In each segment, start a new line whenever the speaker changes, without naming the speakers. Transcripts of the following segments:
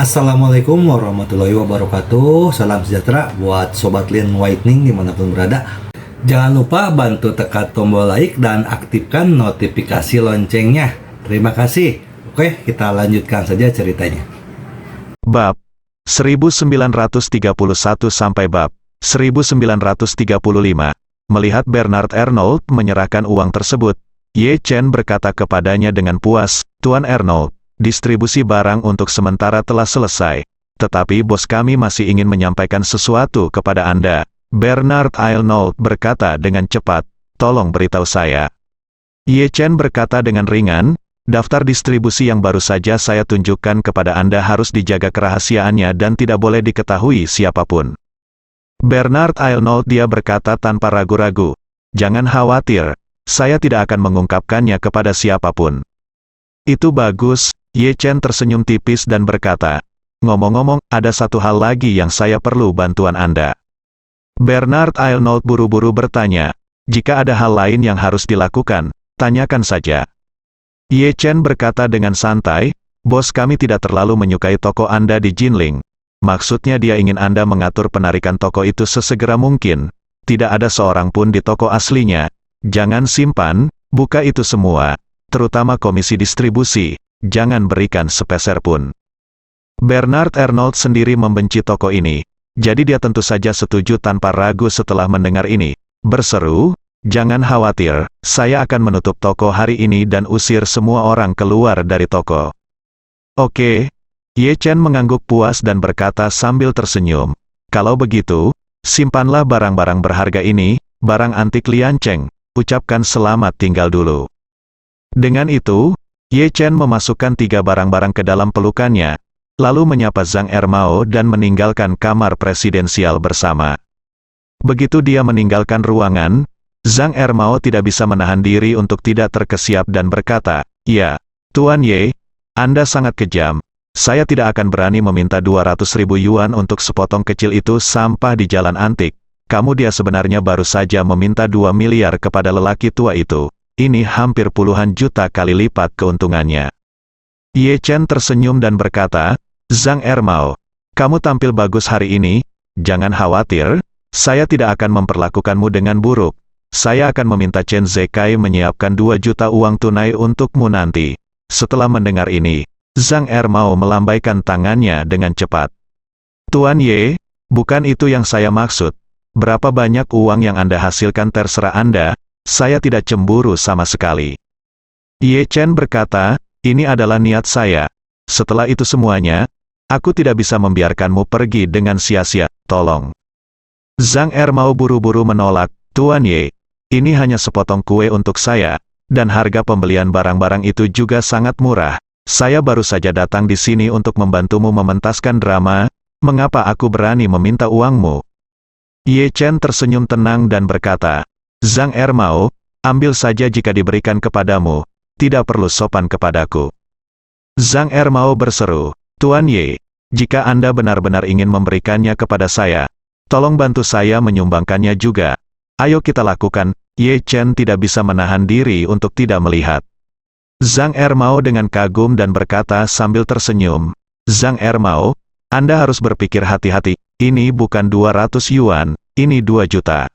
Assalamualaikum warahmatullahi wabarakatuh. Salam sejahtera buat Sobat Lin Whitening dimanapun berada. Jangan lupa bantu tekan tombol like dan aktifkan notifikasi loncengnya. Terima kasih. Oke, kita lanjutkan saja ceritanya.
Bab 1931 sampai bab 1935. Melihat Bernard Arnault menyerahkan uang tersebut, Ye Chen berkata kepadanya dengan puas, "Tuan Arnault, distribusi barang untuk sementara telah selesai. Tetapi bos kami masih ingin menyampaikan sesuatu kepada Anda." Bernard Arnault berkata dengan cepat, "Tolong beritahu saya." Ye Chen berkata dengan ringan, "Daftar distribusi yang baru saja saya tunjukkan kepada Anda harus dijaga kerahasiaannya dan tidak boleh diketahui siapapun." Bernard Arnault dia berkata tanpa ragu-ragu, "Jangan khawatir, saya tidak akan mengungkapkannya kepada siapapun." "Itu bagus." Ye Chen tersenyum tipis dan berkata, "Ngomong-ngomong, ada satu hal lagi yang saya perlu bantuan Anda." Bernard Arnault buru-buru bertanya, "Jika ada hal lain yang harus dilakukan, tanyakan saja." Ye Chen berkata dengan santai, "Bos kami tidak terlalu menyukai toko Anda di Jinling. Maksudnya dia ingin Anda mengatur penarikan toko itu sesegera mungkin. Tidak ada seorang pun di toko aslinya. Jangan simpan, buka itu semua. Terutama komisi distribusi, jangan berikan sepeser pun." Bernard Arnault sendiri membenci toko ini. Jadi dia tentu saja setuju tanpa ragu setelah mendengar ini. Berseru, "Jangan khawatir, saya akan menutup toko hari ini dan usir semua orang keluar dari toko." "Oke." Ye Chen mengangguk puas dan berkata sambil tersenyum, "Kalau begitu, simpanlah barang-barang berharga ini, barang antik Lian Cheng, ucapkan selamat tinggal dulu." Dengan itu, Ye Chen memasukkan 3 barang-barang ke dalam pelukannya, lalu menyapa Zhang Ermao dan meninggalkan kamar presidensial bersama. Begitu dia meninggalkan ruangan, Zhang Ermao tidak bisa menahan diri untuk tidak terkesiap dan berkata, "Ya, Tuan Ye, Anda sangat kejam. Saya tidak akan berani meminta 200.000 yuan untuk sepotong kecil itu sampah di jalan antik. Kamu dia sebenarnya baru saja meminta 2 miliar kepada lelaki tua itu. Ini hampir puluhan juta kali lipat keuntungannya." Ye Chen tersenyum dan berkata, "Zhang Ermao, kamu tampil bagus hari ini. Jangan khawatir, saya tidak akan memperlakukanmu dengan buruk. Saya akan meminta Chen Zekai menyiapkan 2 juta uang tunai untukmu nanti." Setelah mendengar ini, Zhang Ermao melambaikan tangannya dengan cepat. "Tuan Ye, bukan itu yang saya maksud. Berapa banyak uang yang Anda hasilkan terserah Anda, saya tidak cemburu sama sekali." Ye Chen berkata, "Ini adalah niat saya. Setelah itu semuanya, aku tidak bisa membiarkanmu pergi dengan sia-sia, tolong." Zhang Ermao buru-buru menolak, "Tuan Ye, ini hanya sepotong kue untuk saya, dan harga pembelian barang-barang itu juga sangat murah. Saya baru saja datang di sini untuk membantumu mementaskan drama, mengapa aku berani meminta uangmu?" Ye Chen tersenyum tenang dan berkata, "Zhang Ermao, ambil saja jika diberikan kepadamu, tidak perlu sopan kepadaku." Zhang Ermao berseru, "Tuan Ye, jika Anda benar-benar ingin memberikannya kepada saya, tolong bantu saya menyumbangkannya juga. Ayo kita lakukan." Ye Chen tidak bisa menahan diri untuk tidak melihat Zhang Ermao dengan kagum dan berkata sambil tersenyum, "Zhang Ermao, Anda harus berpikir hati-hati, ini bukan 200 yuan, ini 2 juta.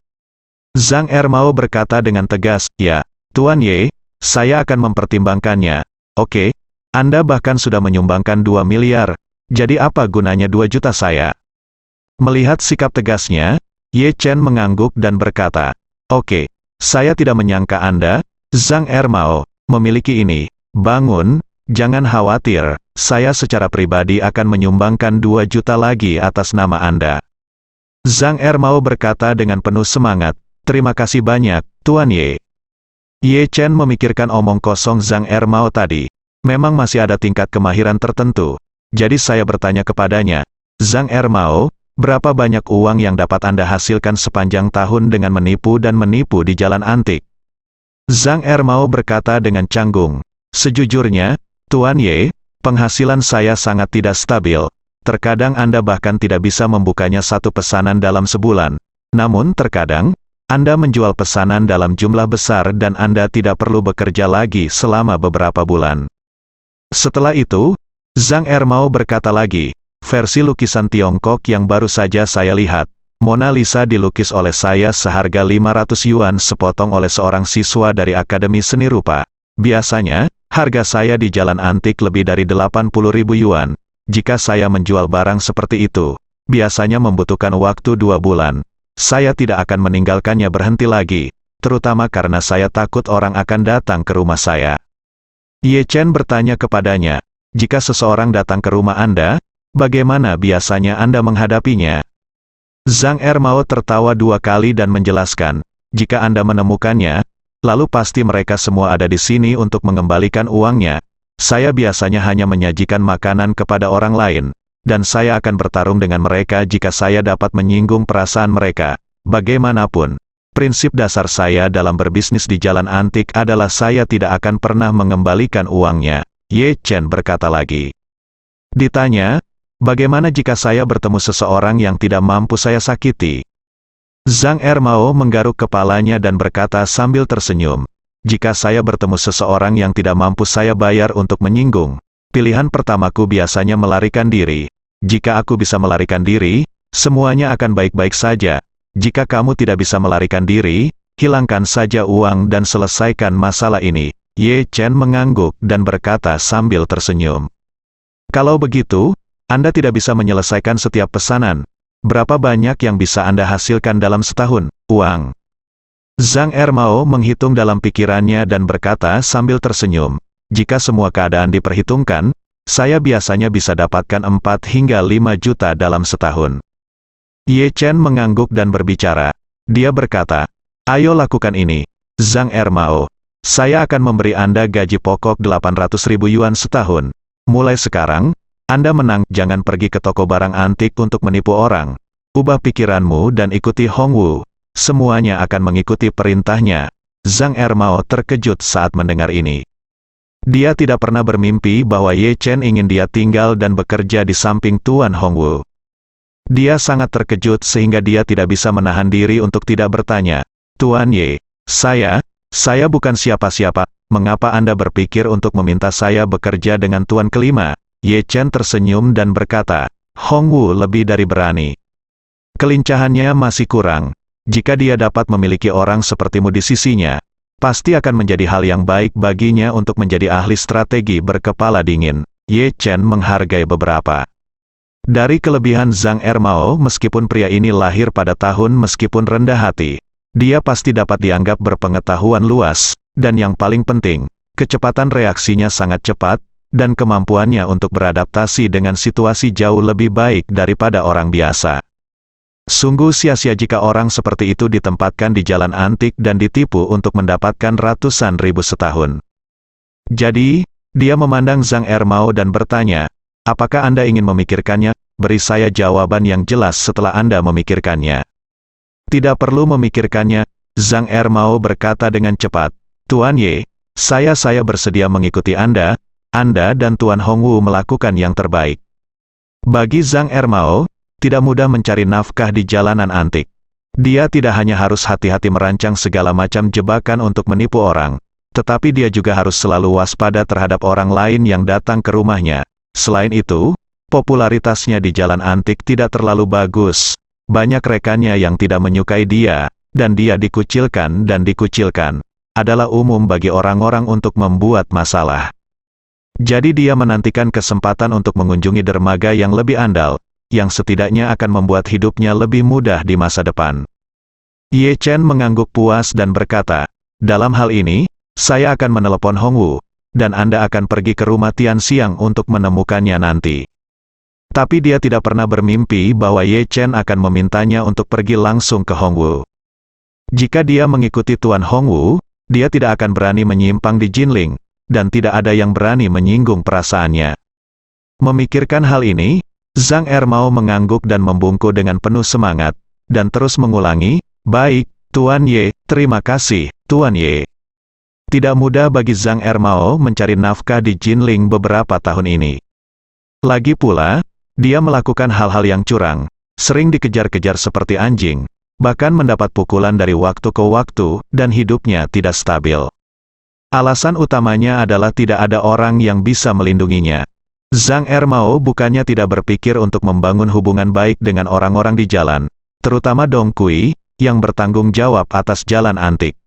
Zhang Ermao berkata dengan tegas, "Ya, Tuan Ye, saya akan mempertimbangkannya." "Oke, Anda bahkan sudah menyumbangkan 2 miliar, jadi apa gunanya 2 juta saya?" Melihat sikap tegasnya, Ye Chen mengangguk dan berkata, "Oke, saya tidak menyangka Anda, Zhang Ermao, memiliki ini. Bangun, jangan khawatir, saya secara pribadi akan menyumbangkan 2 juta lagi atas nama Anda." Zhang Ermao berkata dengan penuh semangat, "Terima kasih banyak, Tuan Ye." Ye Chen memikirkan omong kosong Zhang Ermao tadi. Memang masih ada tingkat kemahiran tertentu. Jadi saya bertanya kepadanya, "Zhang Ermao, berapa banyak uang yang dapat Anda hasilkan sepanjang tahun dengan menipu dan menipu di jalan antik?" Zhang Ermao berkata dengan canggung, "Sejujurnya, Tuan Ye, penghasilan saya sangat tidak stabil. Terkadang Anda bahkan tidak bisa membukanya satu pesanan dalam sebulan. Namun terkadang, Anda menjual pesanan dalam jumlah besar dan Anda tidak perlu bekerja lagi selama beberapa bulan. Setelah itu, Zhang Ermao berkata lagi, versi lukisan Tiongkok yang baru saja saya lihat. Mona Lisa dilukis oleh saya seharga 500 yuan sepotong oleh seorang siswa dari Akademi Seni Rupa. Biasanya, harga saya di jalan antik lebih dari 80.000 yuan. Jika saya menjual barang seperti itu, biasanya membutuhkan waktu 2 bulan. Saya tidak akan meninggalkannya berhenti lagi, terutama karena saya takut orang akan datang ke rumah saya. Ye Chen bertanya kepadanya, jika seseorang datang ke rumah Anda, bagaimana biasanya Anda menghadapinya? Zhang Ermao tertawa 2 kali dan menjelaskan, jika Anda menemukannya, lalu pasti mereka semua ada di sini untuk mengembalikan uangnya. Saya biasanya hanya menyajikan makanan kepada orang lain, dan saya akan bertarung dengan mereka jika saya dapat menyinggung perasaan mereka. Bagaimanapun, prinsip dasar saya dalam berbisnis di jalan antik adalah saya tidak akan pernah mengembalikan uangnya. Ye Chen berkata lagi. Ditanya, bagaimana jika saya bertemu seseorang yang tidak mampu saya sakiti? Zhang Ermao menggaruk kepalanya dan berkata sambil tersenyum, jika saya bertemu seseorang yang tidak mampu saya bayar untuk menyinggung, pilihan pertamaku biasanya melarikan diri. Jika aku bisa melarikan diri, semuanya akan baik-baik saja. Jika kamu tidak bisa melarikan diri, hilangkan saja uang dan selesaikan masalah ini. Ye Chen mengangguk dan berkata sambil tersenyum. Kalau begitu, Anda tidak bisa menyelesaikan setiap pesanan. Berapa banyak yang bisa Anda hasilkan dalam setahun? Uang. Zhang Ermao menghitung dalam pikirannya dan berkata sambil tersenyum. Jika semua keadaan diperhitungkan, saya biasanya bisa dapatkan 4 hingga 5 juta dalam setahun. Ye Chen mengangguk dan berbicara. Dia berkata, ayo lakukan ini. Zhang Ermao, saya akan memberi Anda gaji pokok 800.000 yuan setahun. Mulai sekarang, Anda menang. Jangan pergi ke toko barang antik untuk menipu orang. Ubah pikiranmu dan ikuti Hongwu. Semuanya akan mengikuti perintahnya. Zhang Ermao terkejut saat mendengar ini. Dia tidak pernah bermimpi bahwa Ye Chen ingin dia tinggal dan bekerja di samping Tuan Hongwu. Dia sangat terkejut sehingga dia tidak bisa menahan diri untuk tidak bertanya, Tuan Ye, saya bukan siapa-siapa, mengapa Anda berpikir untuk meminta saya bekerja dengan Tuan kelima? Ye Chen tersenyum dan berkata, Hongwu lebih dari berani. Kelincahannya masih kurang. Jika dia dapat memiliki orang sepertimu di sisinya, pasti akan menjadi hal yang baik baginya untuk menjadi ahli strategi berkepala dingin. Ye Chen menghargai beberapa dari kelebihan Zhang Ermao. Meskipun pria ini lahir pada tahun meskipun rendah hati, dia pasti dapat dianggap berpengetahuan luas, dan yang paling penting, kecepatan reaksinya sangat cepat, dan kemampuannya untuk beradaptasi dengan situasi jauh lebih baik daripada orang biasa. Sungguh sia-sia jika orang seperti itu ditempatkan di jalan antik dan ditipu untuk mendapatkan ratusan ribu setahun. Jadi, dia memandang Zhang Ermao dan bertanya, apakah Anda ingin memikirkannya? Beri saya jawaban yang jelas setelah Anda memikirkannya. Tidak perlu memikirkannya, Zhang Ermao berkata dengan cepat. Tuan Ye, saya bersedia mengikuti Anda dan Tuan Hongwu melakukan yang terbaik. Bagi Zhang Ermao, tidak mudah mencari nafkah di jalanan antik. Dia tidak hanya harus hati-hati merancang segala macam jebakan untuk menipu orang, tetapi dia juga harus selalu waspada terhadap orang lain yang datang ke rumahnya. Selain itu, popularitasnya di jalan antik tidak terlalu bagus. Banyak rekannya yang tidak menyukai dia, dan dia dikucilkan. Adalah umum bagi orang-orang untuk membuat masalah. Jadi dia menantikan kesempatan untuk mengunjungi dermaga yang lebih andal, yang setidaknya akan membuat hidupnya lebih mudah di masa depan. Ye Chen mengangguk puas dan berkata, dalam hal ini, saya akan menelepon Hongwu, dan Anda akan pergi ke rumah Tian Xiang untuk menemukannya nanti. Tapi dia tidak pernah bermimpi bahwa Ye Chen akan memintanya untuk pergi langsung ke Hongwu. Jika dia mengikuti Tuan Hongwu, dia tidak akan berani menyimpang di Jinling, dan tidak ada yang berani menyinggung perasaannya. Memikirkan hal ini, Zhang Ermao mengangguk dan membungkuk dengan penuh semangat, dan terus mengulangi, baik, Tuan Ye, terima kasih, Tuan Ye. Tidak mudah bagi Zhang Ermao mencari nafkah di Jinling beberapa tahun ini. Lagi pula, dia melakukan hal-hal yang curang, sering dikejar-kejar seperti anjing, bahkan mendapat pukulan dari waktu ke waktu, dan hidupnya tidak stabil. Alasan utamanya adalah tidak ada orang yang bisa melindunginya. Zhang Ermao bukannya tidak berpikir untuk membangun hubungan baik dengan orang-orang di jalan, terutama Dong Kui, yang bertanggung jawab atas jalan antik.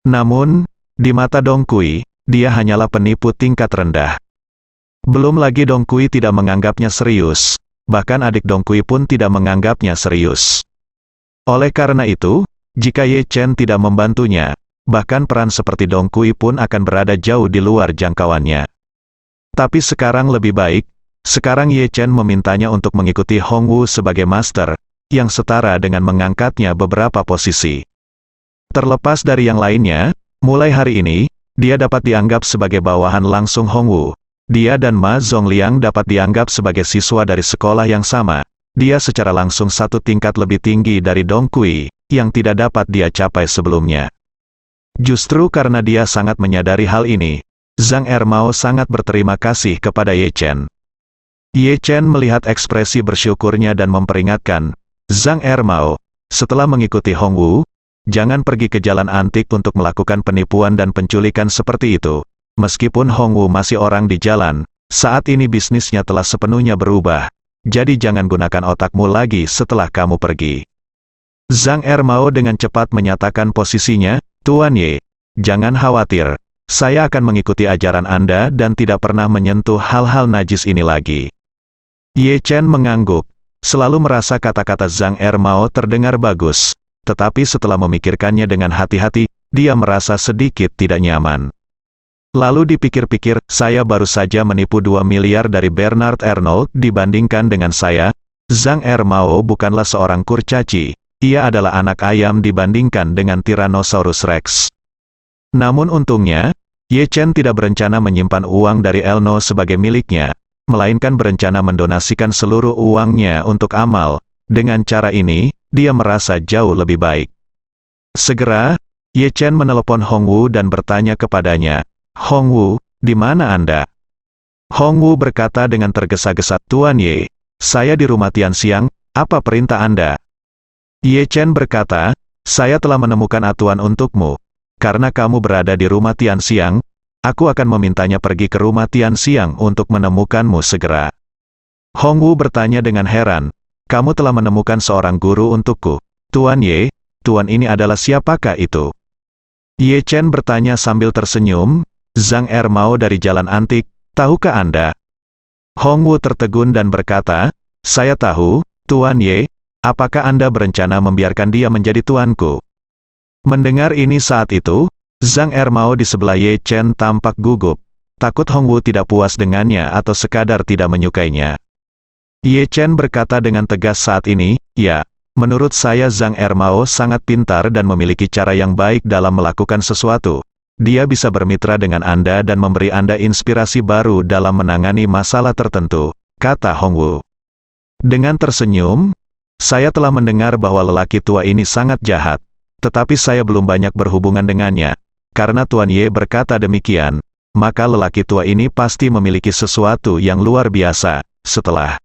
Namun, di mata Dong Kui, dia hanyalah penipu tingkat rendah. Belum lagi Dong Kui tidak menganggapnya serius, bahkan adik Dong Kui pun tidak menganggapnya serius. Oleh karena itu, jika Ye Chen tidak membantunya, bahkan peran seperti Dong Kui pun akan berada jauh di luar jangkauannya. Tapi sekarang lebih baik, sekarang Ye Chen memintanya untuk mengikuti Hong Wu sebagai master, yang setara dengan mengangkatnya beberapa posisi. Terlepas dari yang lainnya, mulai hari ini, dia dapat dianggap sebagai bawahan langsung Hong Wu. Dia dan Ma Zongliang dapat dianggap sebagai siswa dari sekolah yang sama. Dia secara langsung satu tingkat lebih tinggi dari Dong Kui, yang tidak dapat dia capai sebelumnya. Justru karena dia sangat menyadari hal ini, Zhang Ermao sangat berterima kasih kepada Ye Chen. Ye Chen melihat ekspresi bersyukurnya dan memperingatkan, Zhang Ermao, setelah mengikuti Hong Wu, jangan pergi ke jalan antik untuk melakukan penipuan dan penculikan seperti itu. Meskipun Hong Wu masih orang di jalan, saat ini bisnisnya telah sepenuhnya berubah. Jadi jangan gunakan otakmu lagi setelah kamu pergi. Zhang Ermao dengan cepat menyatakan posisinya, Tuan Ye, jangan khawatir. Saya akan mengikuti ajaran Anda dan tidak pernah menyentuh hal-hal najis ini lagi. Ye Chen mengangguk, selalu merasa kata-kata Zhang Ermao terdengar bagus. Tetapi setelah memikirkannya dengan hati-hati, dia merasa sedikit tidak nyaman. Lalu dipikir-pikir, saya baru saja menipu 2 miliar dari Bernard Arnault dibandingkan dengan saya. Zhang Ermao bukanlah seorang kurcaci, ia adalah anak ayam dibandingkan dengan Tyrannosaurus Rex. Namun untungnya, Ye Chen tidak berencana menyimpan uang dari Elno sebagai miliknya, melainkan berencana mendonasikan seluruh uangnya untuk amal. Dengan cara ini, dia merasa jauh lebih baik. Segera, Ye Chen menelepon Hong Wu dan bertanya kepadanya, Hong Wu, di mana Anda? Hong Wu berkata dengan tergesa-gesa, Tuan Ye, saya di rumah Tian Xiang, apa perintah Anda? Ye Chen berkata, saya telah menemukan atuan untukmu. Karena kamu berada di rumah Tian Xiang, aku akan memintanya pergi ke rumah Tian Xiang untuk menemukanmu segera. Hong Wu bertanya dengan heran, kamu telah menemukan seorang guru untukku. Tuan Ye, tuan ini adalah siapakah itu? Ye Chen bertanya sambil tersenyum, Zhang Ermao dari jalan antik, tahukah Anda? Hong Wu tertegun dan berkata, saya tahu, Tuan Ye, apakah Anda berencana membiarkan dia menjadi tuanku? Mendengar ini saat itu, Zhang Ermao di sebelah Ye Chen tampak gugup, takut Hong Wu tidak puas dengannya atau sekadar tidak menyukainya. Ye Chen berkata dengan tegas saat ini, ya, menurut saya Zhang Ermao sangat pintar dan memiliki cara yang baik dalam melakukan sesuatu. Dia bisa bermitra dengan Anda dan memberi Anda inspirasi baru dalam menangani masalah tertentu, kata Hong Wu. Dengan tersenyum, saya telah mendengar bahwa lelaki tua ini sangat jahat, tetapi saya belum banyak berhubungan dengannya. Karena Tuan Ye berkata demikian, maka lelaki tua ini pasti memiliki sesuatu yang luar biasa. Setelah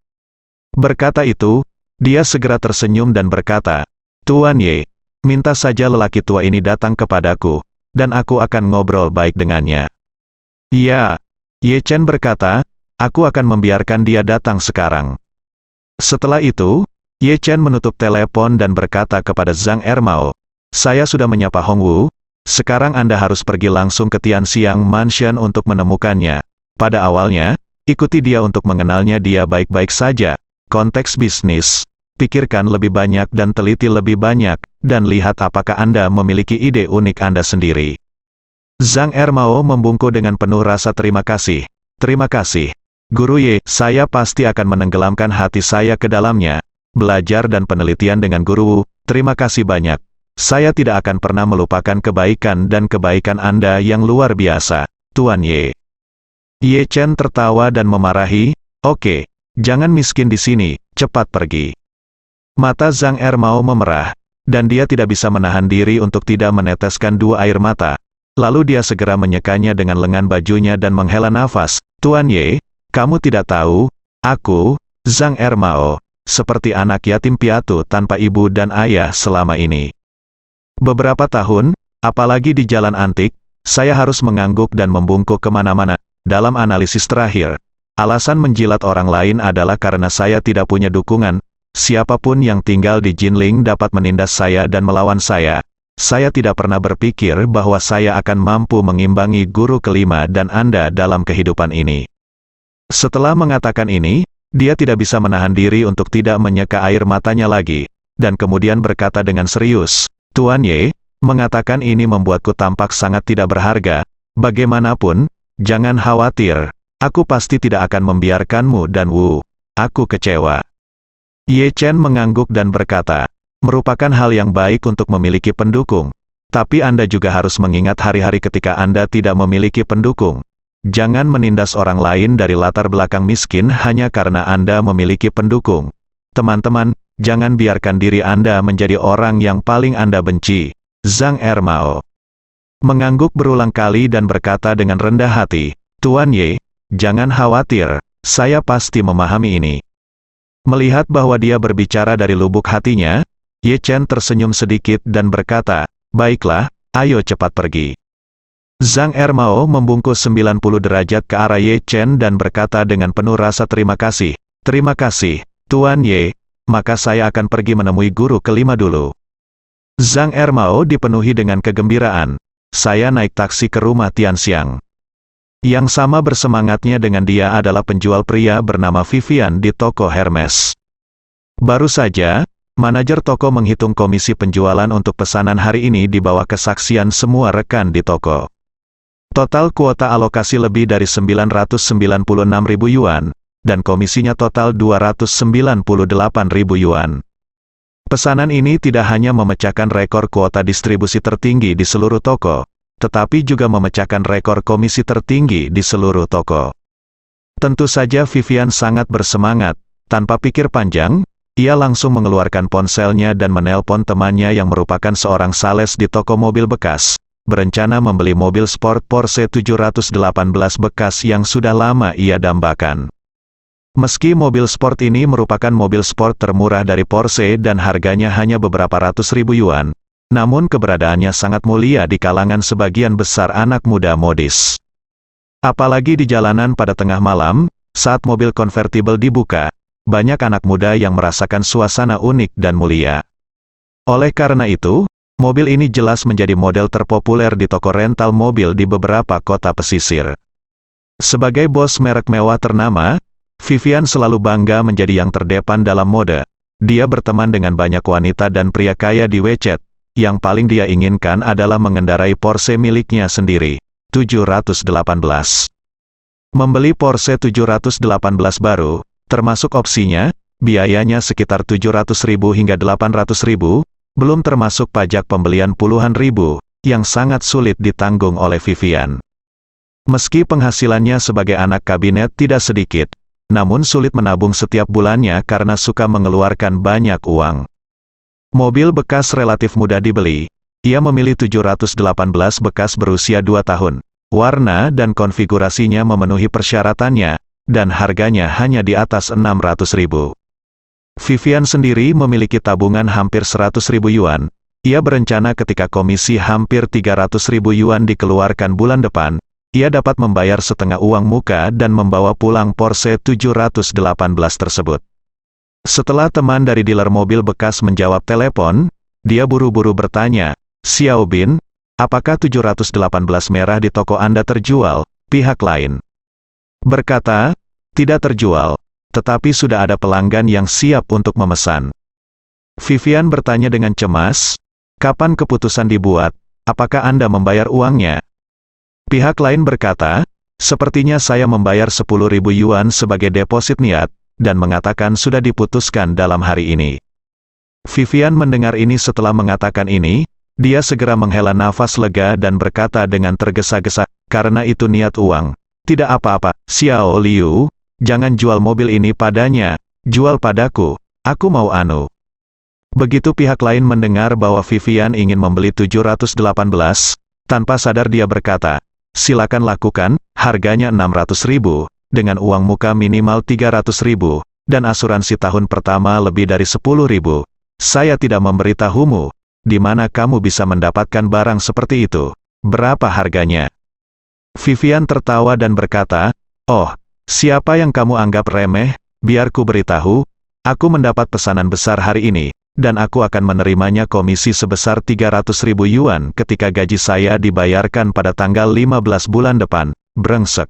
berkata itu, dia segera tersenyum dan berkata, Tuan Ye, minta saja lelaki tua ini datang kepadaku, dan aku akan ngobrol baik dengannya. Ya, Ye Chen berkata, aku akan membiarkan dia datang sekarang. Setelah itu, Ye Chen menutup telepon dan berkata kepada Zhang Ermao, saya sudah menyapa Hong Wu, sekarang Anda harus pergi langsung ke Tian Xiang Mansion untuk menemukannya. Pada awalnya, ikuti dia untuk mengenalnya dia baik-baik saja. Konteks bisnis, pikirkan lebih banyak dan teliti lebih banyak, dan lihat apakah Anda memiliki ide unik Anda sendiri. Zhang Ermao membungkuk dengan penuh rasa terima kasih. Terima kasih, Guru Ye, saya pasti akan menenggelamkan hati saya ke dalamnya. Belajar dan penelitian dengan Guru Wu, terima kasih banyak. Saya tidak akan pernah melupakan kebaikan dan kebaikan Anda yang luar biasa, Tuan Ye. Ye Chen tertawa dan memarahi, oke. Jangan miskin di sini, cepat pergi. Mata Zhang Ermao memerah, dan dia tidak bisa menahan diri untuk tidak meneteskan 2 air mata. Lalu dia segera menyekanya dengan lengan bajunya dan menghela nafas. Tuan Ye, kamu tidak tahu, aku, Zhang Ermao, seperti anak yatim piatu tanpa ibu dan ayah selama ini. Beberapa tahun, apalagi di jalan antik, saya harus mengangguk dan membungkuk kemana-mana. Dalam analisis terakhir, Alasan menjilat orang lain adalah karena saya tidak punya dukungan. Siapapun yang tinggal di Jinling dapat menindas saya dan melawan saya. Saya tidak pernah berpikir bahwa saya akan mampu mengimbangi guru kelima dan Anda dalam kehidupan ini. Setelah mengatakan ini, dia tidak bisa menahan diri untuk tidak menyeka air matanya lagi, dan kemudian berkata dengan serius, "Tuan Ye, mengatakan ini membuatku tampak sangat tidak berharga. Bagaimanapun, jangan khawatir. Aku pasti tidak akan membiarkanmu dan Wu. Aku kecewa." Ye Chen mengangguk dan berkata, "Merupakan hal yang baik untuk memiliki pendukung. Tapi Anda juga harus mengingat hari-hari ketika Anda tidak memiliki pendukung. Jangan menindas orang lain dari latar belakang miskin hanya karena Anda memiliki pendukung. Teman-teman, jangan biarkan diri Anda menjadi orang yang paling Anda benci." Zhang Ermao mengangguk berulang kali dan berkata dengan rendah hati, "Tuan Ye, jangan khawatir, saya pasti memahami ini." Melihat bahwa dia berbicara dari lubuk hatinya, Ye Chen tersenyum sedikit dan berkata, "Baiklah, ayo cepat pergi." Zhang Ermao membungkus 90 derajat ke arah Ye Chen dan berkata dengan penuh rasa terima kasih, "Terima kasih, Tuan Ye, maka saya akan pergi menemui guru kelima dulu." Zhang Ermao dipenuhi dengan kegembiraan. "Saya naik taksi ke rumah Tianxiang." Yang sama bersemangatnya dengan dia adalah penjual pria bernama Vivian di toko Hermes. Baru saja, manajer toko menghitung komisi penjualan untuk pesanan hari ini di bawah kesaksian semua rekan di toko. Total kuota alokasi lebih dari 996.000 yuan, dan komisinya total 298.000 yuan. Pesanan ini tidak hanya memecahkan rekor kuota distribusi tertinggi di seluruh toko, tetapi juga memecahkan rekor komisi tertinggi di seluruh toko. Tentu saja Vivian sangat bersemangat. Tanpa pikir panjang, ia langsung mengeluarkan ponselnya dan menelpon temannya yang merupakan seorang sales di toko mobil bekas, berencana membeli mobil sport Porsche 718 bekas yang sudah lama ia dambakan. Meski mobil sport ini merupakan mobil sport termurah dari Porsche dan harganya hanya beberapa ratus ribu yuan, namun keberadaannya sangat mulia di kalangan sebagian besar anak muda modis. Apalagi di jalanan pada tengah malam, saat mobil konvertibel dibuka, banyak anak muda yang merasakan suasana unik dan mulia. Oleh karena itu, mobil ini jelas menjadi model terpopuler di toko rental mobil di beberapa kota pesisir. Sebagai bos merek mewah ternama, Vivian selalu bangga menjadi yang terdepan dalam mode. Dia berteman dengan banyak wanita dan pria kaya di WeChat. Yang paling dia inginkan adalah mengendarai Porsche miliknya sendiri, 718. Membeli Porsche 718 baru, termasuk opsinya, biayanya sekitar 700.000 hingga 800.000, belum termasuk pajak pembelian puluhan ribu, yang sangat sulit ditanggung oleh Vivian. Meski penghasilannya sebagai anak kabinet tidak sedikit, namun sulit menabung setiap bulannya karena suka mengeluarkan banyak uang. Mobil bekas relatif mudah dibeli. Ia memilih 718 bekas berusia 2 tahun. Warna dan konfigurasinya memenuhi persyaratannya, dan harganya hanya di atas 600.000. Vivian sendiri memiliki tabungan hampir 100.000 yuan. Ia berencana ketika komisi hampir 300.000 yuan dikeluarkan bulan depan, ia dapat membayar setengah uang muka dan membawa pulang Porsche 718 tersebut. Setelah teman dari dealer mobil bekas menjawab telepon, dia buru-buru bertanya, "Xiao Bin, apakah 718 merah di toko Anda terjual?" Pihak lain berkata, "Tidak terjual, tetapi sudah ada pelanggan yang siap untuk memesan." Vivian bertanya dengan cemas, "Kapan keputusan dibuat? Apakah Anda membayar uangnya?" Pihak lain berkata, "Sepertinya saya membayar 10.000 yuan sebagai deposit niat, dan mengatakan sudah diputuskan dalam hari ini." Vivian mendengar ini. Setelah mengatakan ini, dia segera menghela nafas lega dan berkata dengan tergesa-gesa, "Karena itu niat uang. Tidak apa-apa, Xiao Liu, jangan jual mobil ini padanya, jual padaku, aku mau anu." Begitu pihak lain mendengar bahwa Vivian ingin membeli 718, tanpa sadar dia berkata, "Silakan lakukan, harganya 600.000. Dengan uang muka minimal 300.000, dan asuransi tahun pertama lebih dari 10.000. Saya tidak memberitahumu, di mana kamu bisa mendapatkan barang seperti itu. Berapa harganya?" Vivian tertawa dan berkata, "Oh, Siapa yang kamu anggap remeh? Biar ku beritahu, aku mendapat pesanan besar hari ini, dan aku akan menerimanya komisi sebesar 300.000 yuan ketika gaji saya dibayarkan pada tanggal 15 bulan depan. Brengsek.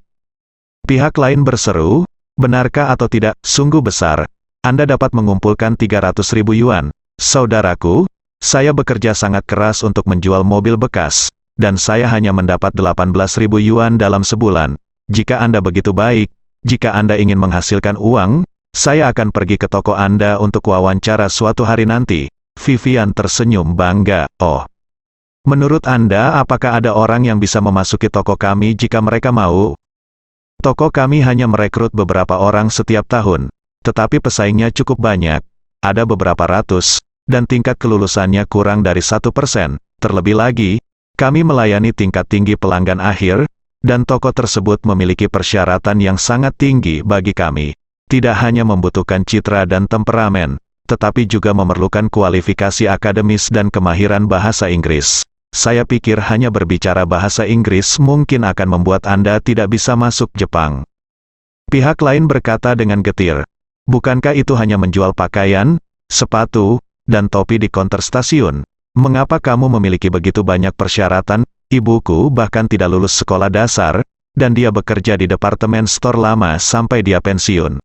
Pihak lain berseru, benarkah atau tidak, sungguh besar. Anda dapat mengumpulkan 300.000 yuan. Saudaraku, saya bekerja sangat keras untuk menjual mobil bekas, dan saya hanya mendapat 18.000 yuan dalam sebulan. Jika Anda begitu baik, jika Anda ingin menghasilkan uang, saya akan pergi ke toko Anda untuk wawancara suatu hari nanti. Vivian tersenyum bangga. Oh. Menurut Anda, apakah ada orang yang bisa memasuki toko kami jika mereka mau? Toko kami hanya merekrut beberapa orang setiap tahun, tetapi pesaingnya cukup banyak, ada beberapa ratus, dan tingkat kelulusannya kurang dari 1%. Terlebih lagi, kami melayani tingkat tinggi pelanggan akhir, dan toko tersebut memiliki persyaratan yang sangat tinggi bagi kami. Tidak hanya membutuhkan citra dan temperamen, tetapi juga memerlukan kualifikasi akademis dan kemahiran bahasa Inggris. Saya pikir hanya berbicara bahasa Inggris mungkin akan membuat Anda tidak bisa masuk Jepang. Pihak lain berkata dengan getir, bukankah itu hanya menjual pakaian, sepatu, dan topi di konter stasiun? Mengapa kamu memiliki begitu banyak persyaratan? Ibuku bahkan tidak lulus sekolah dasar, dan dia bekerja di departemen store lama sampai dia pensiun.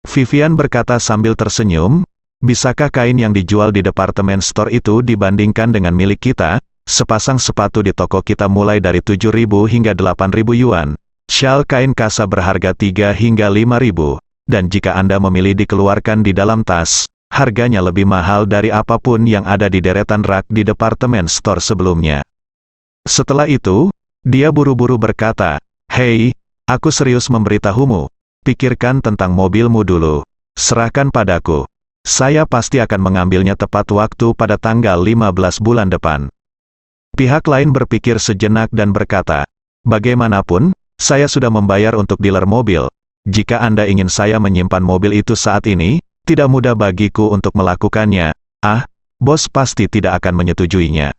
Vivian berkata sambil tersenyum, bisakah kain yang dijual di departemen store itu dibandingkan dengan milik kita? Sepasang sepatu di toko kita mulai dari 7.000 hingga 8.000 yuan. Syal kain kasa berharga 3 hingga 5.000, dan jika Anda memilih dikeluarkan di dalam tas, harganya lebih mahal dari apapun yang ada di deretan rak di departemen store sebelumnya. Setelah itu, dia buru-buru berkata, hei, aku serius memberitahumu, pikirkan tentang mobilmu dulu, serahkan padaku. Saya pasti akan mengambilnya tepat waktu pada tanggal 15 bulan depan. Pihak lain berpikir sejenak dan berkata, bagaimanapun, saya sudah membayar untuk dealer mobil. Jika Anda ingin saya menyimpan mobil itu saat ini, tidak mudah bagiku untuk melakukannya. Ah, bos pasti tidak akan menyetujuinya.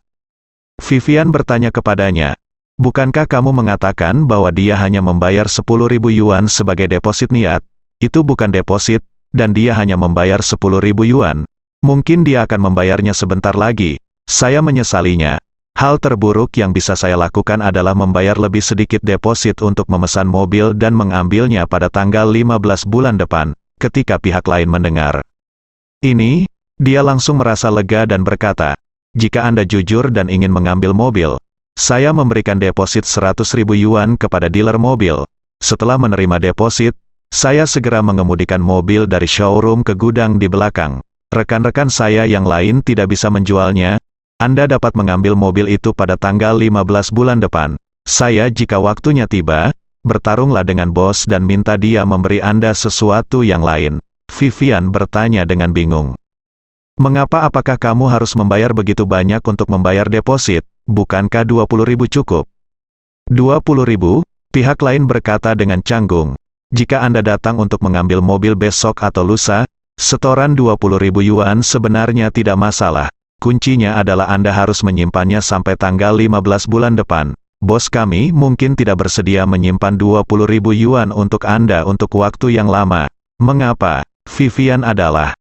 Vivian bertanya kepadanya, bukankah kamu mengatakan bahwa dia hanya membayar 10.000 yuan sebagai deposit niat? Itu bukan deposit, dan dia hanya membayar 10.000 yuan. Mungkin dia akan membayarnya sebentar lagi. Saya menyesalinya. Hal terburuk yang bisa saya lakukan adalah membayar lebih sedikit deposit untuk memesan mobil dan mengambilnya pada tanggal 15 bulan depan. Ketika pihak lain mendengar ini, dia langsung merasa lega dan berkata, jika Anda jujur dan ingin mengambil mobil, saya memberikan deposit 100.000 yuan kepada dealer mobil. Setelah menerima deposit, saya segera mengemudikan mobil dari showroom ke gudang di belakang. Rekan-rekan saya yang lain tidak bisa menjualnya. Anda dapat mengambil mobil itu pada tanggal 15 bulan depan. Saya jika waktunya tiba, bertarunglah dengan bos dan minta dia memberi Anda sesuatu yang lain. Vivian bertanya dengan bingung. Mengapa apakah kamu harus membayar begitu banyak untuk membayar deposit? Bukankah 20.000 cukup? 20.000? Pihak lain berkata dengan canggung. Jika Anda datang untuk mengambil mobil besok atau lusa, setoran 20.000 yuan sebenarnya tidak masalah. Kuncinya adalah Anda harus menyimpannya sampai tanggal 15 bulan depan. Bos kami mungkin tidak bersedia menyimpan 20.000 yuan untuk Anda untuk waktu yang lama. Mengapa? Vivian adalah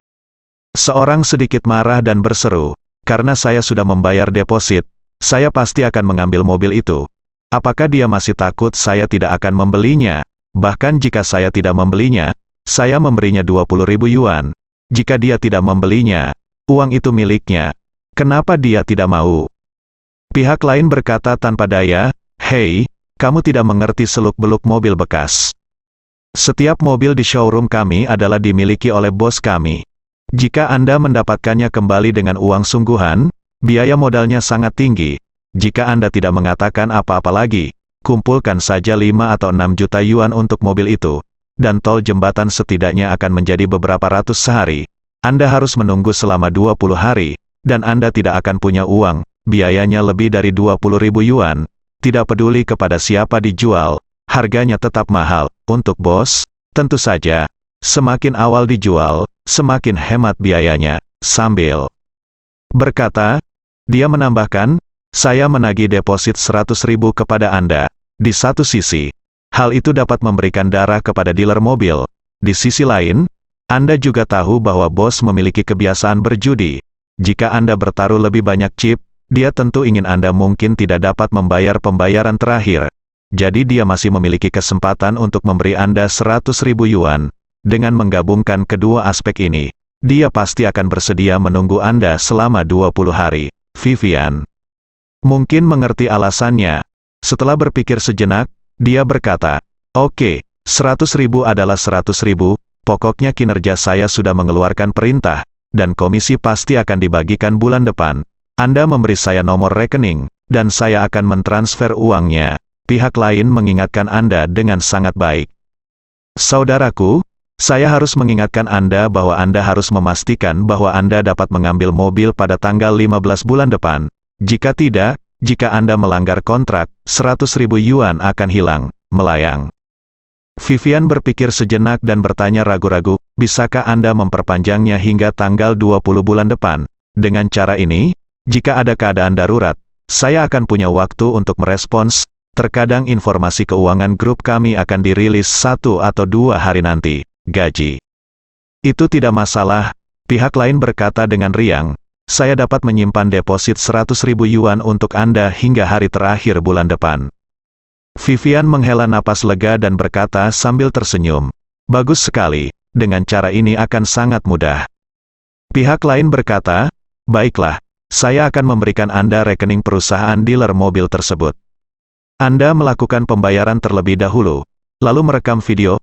seorang sedikit marah dan berseru, karena saya sudah membayar deposit, saya pasti akan mengambil mobil itu. Apakah dia masih takut saya tidak akan membelinya? Bahkan jika saya tidak membelinya, saya memberinya 20.000 yuan. Jika dia tidak membelinya, uang itu miliknya. Kenapa dia tidak mau? Pihak lain berkata tanpa daya, hei, kamu tidak mengerti seluk-beluk mobil bekas. Setiap mobil di showroom kami adalah dimiliki oleh bos kami. Jika Anda mendapatkannya kembali dengan uang sungguhan, biaya modalnya sangat tinggi. Jika Anda tidak mengatakan apa-apa lagi, kumpulkan saja 5 atau 6 juta yuan untuk mobil itu, dan tol jembatan setidaknya akan menjadi beberapa ratus sehari. Anda harus menunggu selama 20 hari, dan Anda tidak akan punya uang, biayanya lebih dari 20.000 yuan. Tidak peduli kepada siapa dijual, harganya tetap mahal. Untuk bos, tentu saja, semakin awal dijual, semakin hemat biayanya. Sambil berkata, dia menambahkan, saya menagih deposit 100.000 kepada Anda. Di satu sisi, Hal itu dapat memberikan darah kepada dealer mobil. Di sisi lain, Anda juga tahu bahwa bos memiliki kebiasaan berjudi. Jika Anda bertaruh lebih banyak chip, dia tentu ingin Anda mungkin tidak dapat membayar pembayaran terakhir. Jadi dia masih memiliki kesempatan untuk memberi Anda 100.000 yuan. Dengan menggabungkan kedua aspek ini, dia pasti akan bersedia menunggu Anda selama 20 hari. Vivian mungkin mengerti alasannya. Setelah berpikir sejenak, dia berkata, "Oke, 100.000 adalah 100.000, pokoknya kinerja saya sudah mengeluarkan perintah, dan komisi pasti akan dibagikan bulan depan. Anda memberi saya nomor rekening, dan saya akan mentransfer uangnya." Pihak lain mengingatkan Anda dengan sangat baik. "Saudaraku, saya harus mengingatkan Anda bahwa Anda harus memastikan bahwa Anda dapat mengambil mobil pada tanggal 15 bulan depan. Jika tidak, jika Anda melanggar kontrak, 100.000 yuan akan hilang." Melayang. Vivian berpikir sejenak dan bertanya ragu-ragu, "Bisakah Anda memperpanjangnya hingga tanggal 20 bulan depan? Dengan cara ini, jika ada keadaan darurat, saya akan punya waktu untuk merespons. Terkadang informasi keuangan grup kami akan dirilis 1 atau 2 hari nanti. Gaji." "Itu tidak masalah," pihak lain berkata dengan riang. "Saya dapat menyimpan deposit 100.000 yuan untuk Anda hingga hari terakhir bulan depan." Vivian menghela napas lega dan berkata sambil tersenyum, "Bagus sekali, dengan cara ini akan sangat mudah." Pihak lain berkata, "Baiklah, saya akan memberikan Anda rekening perusahaan dealer mobil tersebut. Anda melakukan pembayaran terlebih dahulu, lalu merekam video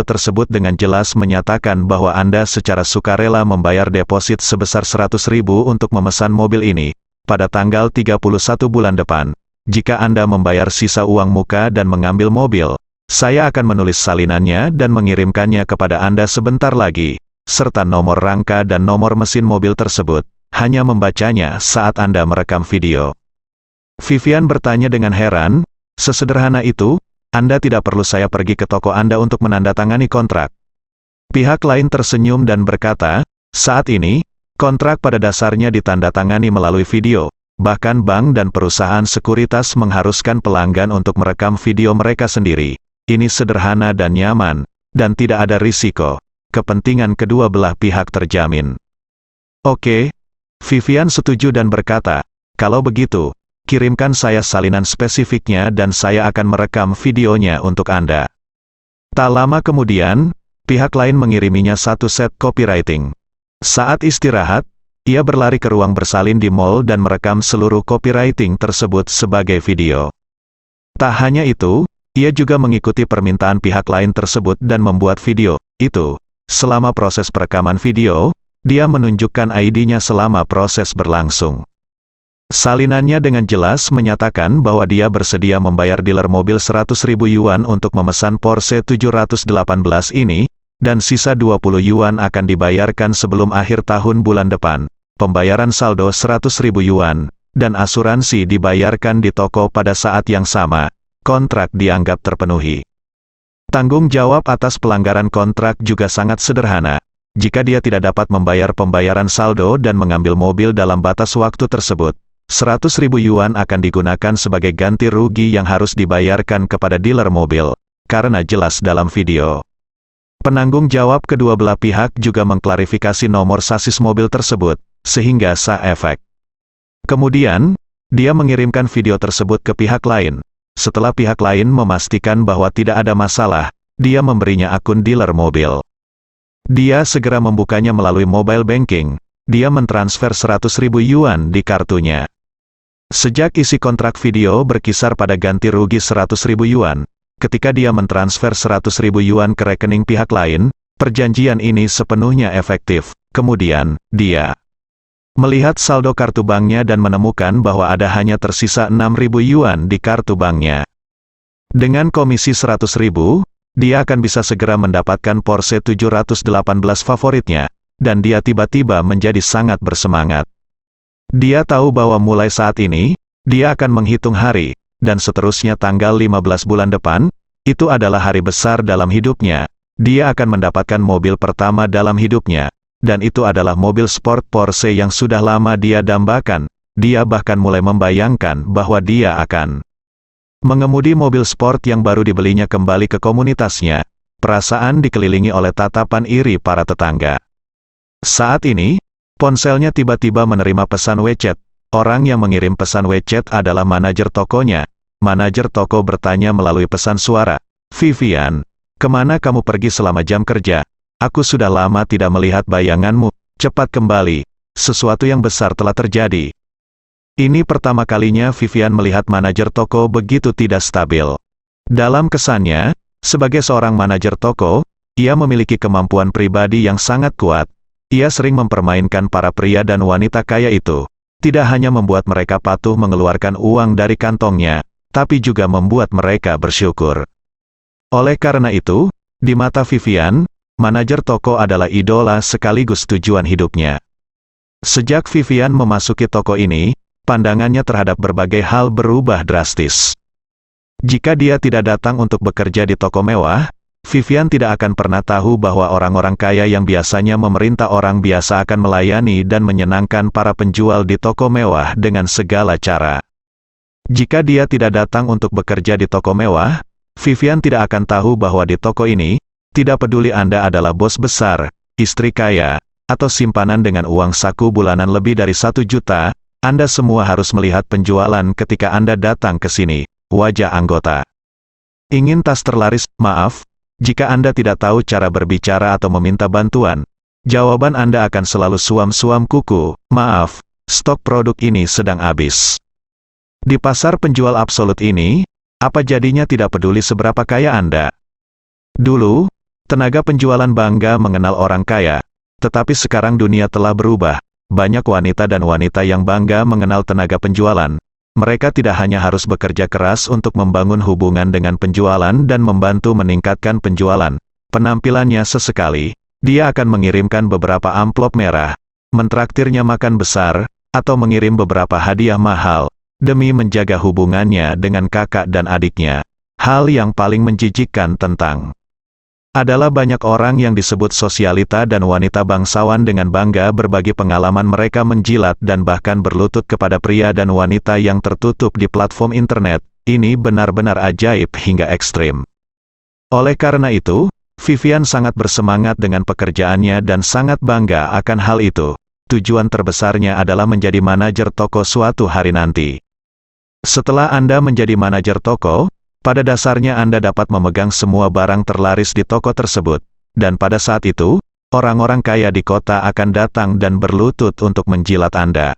tersebut dengan jelas menyatakan bahwa Anda secara sukarela membayar deposit sebesar 100.000 untuk memesan mobil ini, pada tanggal 31 bulan depan. Jika Anda membayar sisa uang muka dan mengambil mobil, saya akan menulis salinannya dan mengirimkannya kepada Anda sebentar lagi, serta nomor rangka dan nomor mesin mobil tersebut, hanya membacanya saat Anda merekam video." Vivian bertanya dengan heran, "Sesederhana itu? Anda tidak perlu saya pergi ke toko Anda untuk menandatangani kontrak?" Pihak lain tersenyum dan berkata, "Saat ini, kontrak pada dasarnya ditandatangani melalui video. Bahkan bank dan perusahaan sekuritas mengharuskan pelanggan untuk merekam video mereka sendiri. Ini sederhana dan nyaman, dan tidak ada risiko. Kepentingan kedua belah pihak terjamin." "Oke." Vivian setuju dan berkata, "Kalau begitu, kirimkan saya salinan spesifiknya dan saya akan merekam videonya untuk Anda." Tak lama kemudian, pihak lain mengiriminya 1 set copywriting. Saat istirahat, ia berlari ke ruang bersalin di mall dan merekam seluruh copywriting tersebut sebagai video. Tak hanya itu, ia juga mengikuti permintaan pihak lain tersebut dan membuat video itu. Selama proses perekaman video, dia menunjukkan ID-nya selama proses berlangsung. Salinannya dengan jelas menyatakan bahwa dia bersedia membayar dealer mobil 100.000 yuan untuk memesan Porsche 718 ini, dan sisa 20 yuan akan dibayarkan sebelum akhir tahun bulan depan. Pembayaran saldo 100.000 yuan, dan asuransi dibayarkan di toko pada saat yang sama. Kontrak dianggap terpenuhi. Tanggung jawab atas pelanggaran kontrak juga sangat sederhana. Jika dia tidak dapat membayar pembayaran saldo dan mengambil mobil dalam batas waktu tersebut, 100.000 yuan akan digunakan sebagai ganti rugi yang harus dibayarkan kepada dealer mobil, karena jelas dalam video. Penanggung jawab kedua belah pihak juga mengklarifikasi nomor sasis mobil tersebut, sehingga sah efek. Kemudian, dia mengirimkan video tersebut ke pihak lain. Setelah pihak lain memastikan bahwa tidak ada masalah, dia memberinya akun dealer mobil. Dia segera membukanya melalui mobile banking. Dia mentransfer 100.000 yuan di kartunya. Sejak isi kontrak video berkisar pada ganti rugi 100.000 yuan, ketika dia mentransfer 100.000 yuan ke rekening pihak lain, perjanjian ini sepenuhnya efektif. Kemudian, dia melihat saldo kartu banknya dan menemukan bahwa ada hanya tersisa 6.000 yuan di kartu banknya. Dengan komisi 100.000, dia akan bisa segera mendapatkan Porsche 718 favoritnya, dan dia tiba-tiba menjadi sangat bersemangat. Dia tahu bahwa mulai saat ini, dia akan menghitung hari, dan seterusnya tanggal 15 bulan depan, itu adalah hari besar dalam hidupnya. Dia akan mendapatkan mobil pertama dalam hidupnya, dan itu adalah mobil sport Porsche yang sudah lama dia dambakan. Dia bahkan mulai membayangkan bahwa dia akan Mengemudi mobil sport yang baru dibelinya kembali ke komunitasnya, perasaan dikelilingi oleh tatapan iri para tetangga. Saat ini, ponselnya tiba-tiba menerima pesan WeChat. Orang yang mengirim pesan WeChat adalah manajer tokonya. Manajer toko bertanya melalui pesan suara, "Vivian, kemana kamu pergi selama jam kerja? Aku sudah lama tidak melihat bayanganmu, cepat kembali. Sesuatu yang besar telah terjadi." Ini pertama kalinya Vivian melihat manajer toko begitu tidak stabil. Dalam kesannya, sebagai seorang manajer toko, ia memiliki kemampuan pribadi yang sangat kuat. Ia sering mempermainkan para pria dan wanita kaya itu. Tidak hanya membuat mereka patuh mengeluarkan uang dari kantongnya, tapi juga membuat mereka bersyukur. Oleh karena itu, di mata Vivian, manajer toko adalah idola sekaligus tujuan hidupnya. Sejak Vivian memasuki toko ini, pandangannya terhadap berbagai hal berubah drastis. Jika dia tidak datang untuk bekerja di toko mewah, Vivian tidak akan pernah tahu bahwa orang-orang kaya yang biasanya memerintah orang biasa akan melayani dan menyenangkan para penjual di toko mewah dengan segala cara. Jika dia tidak datang untuk bekerja di toko mewah, Vivian tidak akan tahu bahwa di toko ini, tidak peduli Anda adalah bos besar, istri kaya, atau simpanan dengan uang saku bulanan lebih dari 1 juta, Anda semua harus melihat penjualan ketika Anda datang ke sini. Wajah anggota. Ingin tas terlaris? Maaf. Jika Anda tidak tahu cara berbicara atau meminta bantuan, jawaban Anda akan selalu suam-suam kuku, "Maaf, stok produk ini sedang habis." Di pasar penjual absolut ini, apa jadinya tidak peduli seberapa kaya Anda? Dulu, tenaga penjualan bangga mengenal orang kaya, tetapi sekarang dunia telah berubah. Banyak wanita dan wanita yang bangga mengenal tenaga penjualan. Mereka tidak hanya harus bekerja keras untuk membangun hubungan dengan penjualan dan membantu meningkatkan penjualan. Penampilannya sesekali, dia akan mengirimkan beberapa amplop merah, mentraktirnya makan besar, atau mengirim beberapa hadiah mahal, demi menjaga hubungannya dengan kakak dan adiknya. Hal yang paling menjijikkan tentang adalah banyak orang yang disebut sosialita dan wanita bangsawan dengan bangga berbagi pengalaman mereka menjilat dan bahkan berlutut kepada pria dan wanita yang tertutup di platform internet. Ini benar-benar ajaib hingga ekstrim. Oleh karena itu, Vivian sangat bersemangat dengan pekerjaannya dan sangat bangga akan hal itu. Tujuan terbesarnya adalah menjadi manajer toko suatu hari nanti. Setelah Anda menjadi manajer toko, pada dasarnya Anda dapat memegang semua barang terlaris di toko tersebut, dan pada saat itu, orang-orang kaya di kota akan datang dan berlutut untuk menjilat Anda.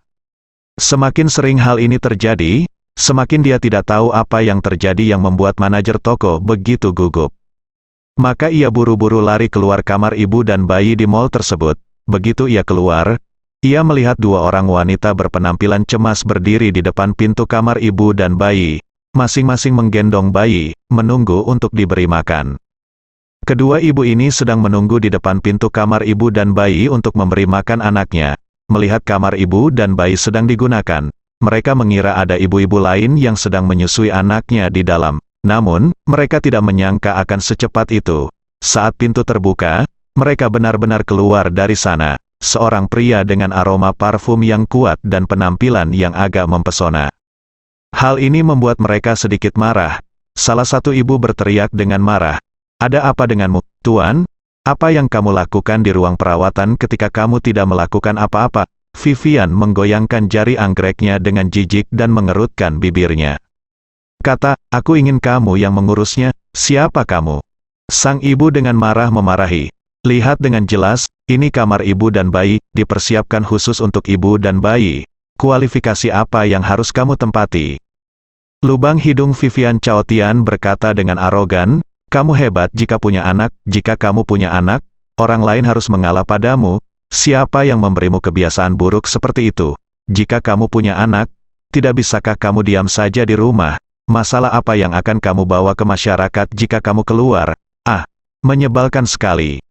Semakin sering hal ini terjadi, semakin dia tidak tahu apa yang terjadi yang membuat manajer toko begitu gugup. Maka ia buru-buru lari keluar kamar ibu dan bayi di mall tersebut. Begitu ia keluar, ia melihat 2 orang wanita berpenampilan cemas berdiri di depan pintu kamar ibu dan bayi. Masing-masing menggendong bayi, menunggu untuk diberi makan. Kedua ibu ini sedang menunggu di depan pintu kamar ibu dan bayi untuk memberi makan anaknya. Melihat kamar ibu dan bayi sedang digunakan, mereka mengira ada ibu-ibu lain yang sedang menyusui anaknya di dalam. Namun, mereka tidak menyangka akan secepat itu. Saat pintu terbuka, mereka benar-benar keluar dari sana. Seorang pria dengan aroma parfum yang kuat dan penampilan yang agak mempesona. Hal ini membuat mereka sedikit marah. Salah satu ibu berteriak dengan marah, "Ada apa denganmu, Tuan? Apa yang kamu lakukan di ruang perawatan ketika kamu tidak melakukan apa-apa?" Vivian menggoyangkan jari anggreknya dengan jijik dan mengerutkan bibirnya. Kata, "Aku ingin kamu yang mengurusnya. Siapa kamu?" Sang ibu dengan marah memarahi. "Lihat dengan jelas, ini kamar ibu dan bayi, dipersiapkan khusus untuk ibu dan bayi. Kualifikasi apa yang harus kamu tempati?" Lubang hidung Vivian Chaotian berkata dengan arogan, "Kamu hebat jika punya anak, jika kamu punya anak, orang lain harus mengalah padamu. Siapa yang memberimu kebiasaan buruk seperti itu? Jika kamu punya anak, tidak bisakah kamu diam saja di rumah? Masalah apa yang akan kamu bawa ke masyarakat jika kamu keluar? Ah, menyebalkan sekali."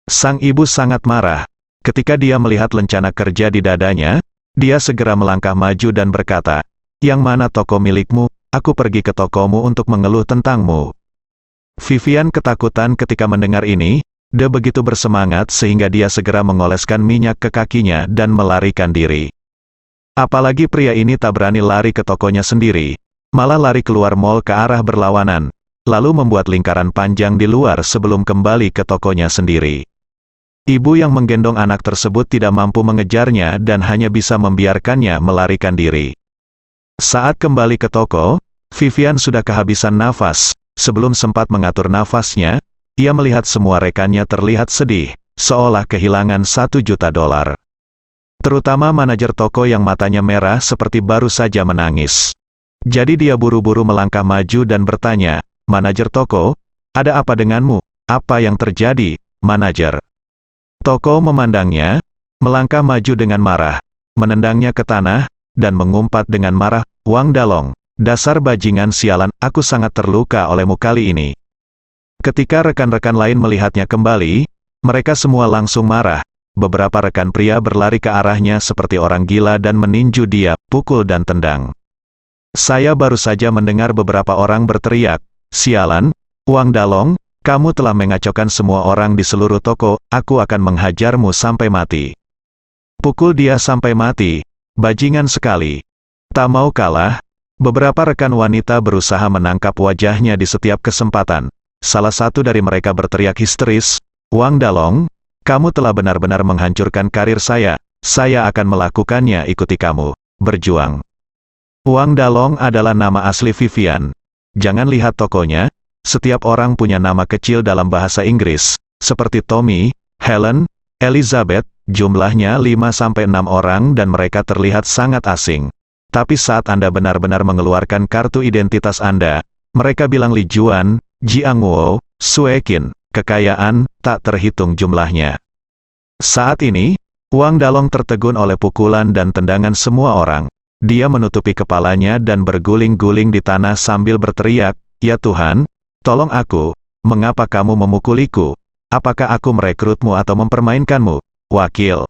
Sang ibu sangat marah. Ketika dia melihat lencana kerja di dadanya, dia segera melangkah maju dan berkata, "Yang mana toko milikmu? Aku pergi ke tokomu untuk mengeluh tentangmu." Vivian ketakutan ketika mendengar ini. Dia begitu bersemangat sehingga dia segera mengoleskan minyak ke kakinya dan melarikan diri. Apalagi pria ini tak berani lari ke tokonya sendiri. malah lari keluar mall ke arah berlawanan, lalu membuat lingkaran panjang di luar sebelum kembali ke tokonya sendiri. Ibu yang menggendong anak tersebut tidak mampu mengejarnya dan hanya bisa membiarkannya melarikan diri. Saat kembali ke toko, Vivian sudah kehabisan nafas. Sebelum sempat mengatur nafasnya, ia melihat semua rekannya terlihat sedih, seolah kehilangan $1 juta. Terutama manajer toko yang matanya merah seperti baru saja menangis. Jadi dia buru-buru melangkah maju dan bertanya, "Manajer toko, ada apa denganmu? Apa yang terjadi, manajer?" Toko memandangnya, melangkah maju dengan marah, menendangnya ke tanah, dan mengumpat dengan marah, "Wang Dalong, dasar bajingan sialan, aku sangat terluka olehmu kali ini." Ketika rekan-rekan lain melihatnya kembali, mereka semua langsung marah. Beberapa rekan pria berlari ke arahnya seperti orang gila dan meninju dia, pukul dan tendang. Saya baru saja mendengar beberapa orang berteriak, "Sialan, Wang Dalong, kamu telah mengacaukan semua orang di seluruh toko, aku akan menghajarmu sampai mati. Pukul dia sampai mati, bajingan sekali." Tak mau kalah, beberapa rekan wanita berusaha menangkap wajahnya di setiap kesempatan. Salah satu dari mereka berteriak histeris, "Wang Dalong, kamu telah benar-benar menghancurkan karir saya akan melakukannya, ikuti kamu, berjuang." Wang Dalong adalah nama asli Vivian. Jangan lihat tokonya, setiap orang punya nama kecil dalam bahasa Inggris, seperti Tommy, Helen, Elizabeth, jumlahnya 5-6 orang dan mereka terlihat sangat asing. Tapi saat Anda benar-benar mengeluarkan kartu identitas Anda, mereka bilang Li Juan, Jiang Wo, Sue Qin, kekayaan, tak terhitung jumlahnya. Saat ini, Wang Dalong tertegun oleh pukulan dan tendangan semua orang. Dia menutupi kepalanya dan berguling-guling di tanah sambil berteriak, "Ya Tuhan, tolong aku, mengapa kamu memukuliku? Apakah aku merekrutmu atau mempermainkanmu, wakil?"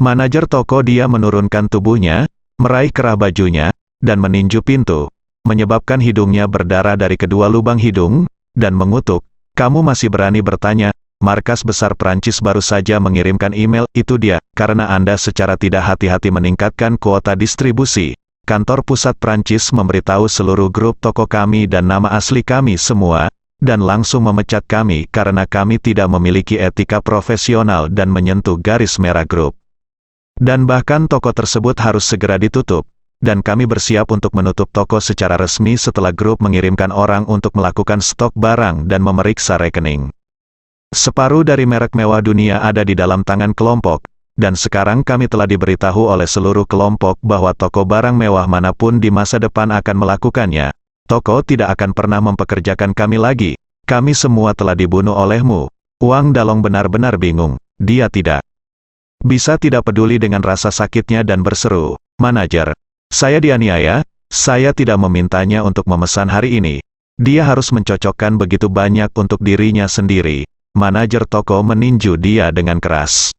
Manajer toko dia menurunkan tubuhnya, meraih kerah bajunya, dan meninju pintu, menyebabkan hidungnya berdarah dari kedua lubang hidung, dan mengutuk, "Kamu masih berani bertanya? Markas besar Prancis baru saja mengirimkan email, itu dia, karena Anda secara tidak hati-hati meningkatkan kuota distribusi. Kantor pusat Prancis memberitahu seluruh grup toko kami dan nama asli kami semua, dan langsung memecat kami karena kami tidak memiliki etika profesional dan menyentuh garis merah grup. Dan bahkan toko tersebut harus segera ditutup, dan kami bersiap untuk menutup toko secara resmi setelah grup mengirimkan orang untuk melakukan stok barang dan memeriksa rekening. Separuh dari merek mewah dunia ada di dalam tangan kelompok, dan sekarang kami telah diberitahu oleh seluruh kelompok bahwa toko barang mewah manapun di masa depan akan melakukannya. Toko tidak akan pernah mempekerjakan kami lagi. Kami semua telah dibunuh olehmu." Wang Dalong benar-benar bingung. Dia bisa tidak peduli dengan rasa sakitnya dan berseru, "Manajer, saya dianiaya, saya tidak memintanya untuk memesan hari ini." Dia harus mencocokkan begitu banyak untuk dirinya sendiri. Manajer toko meninju dia dengan keras.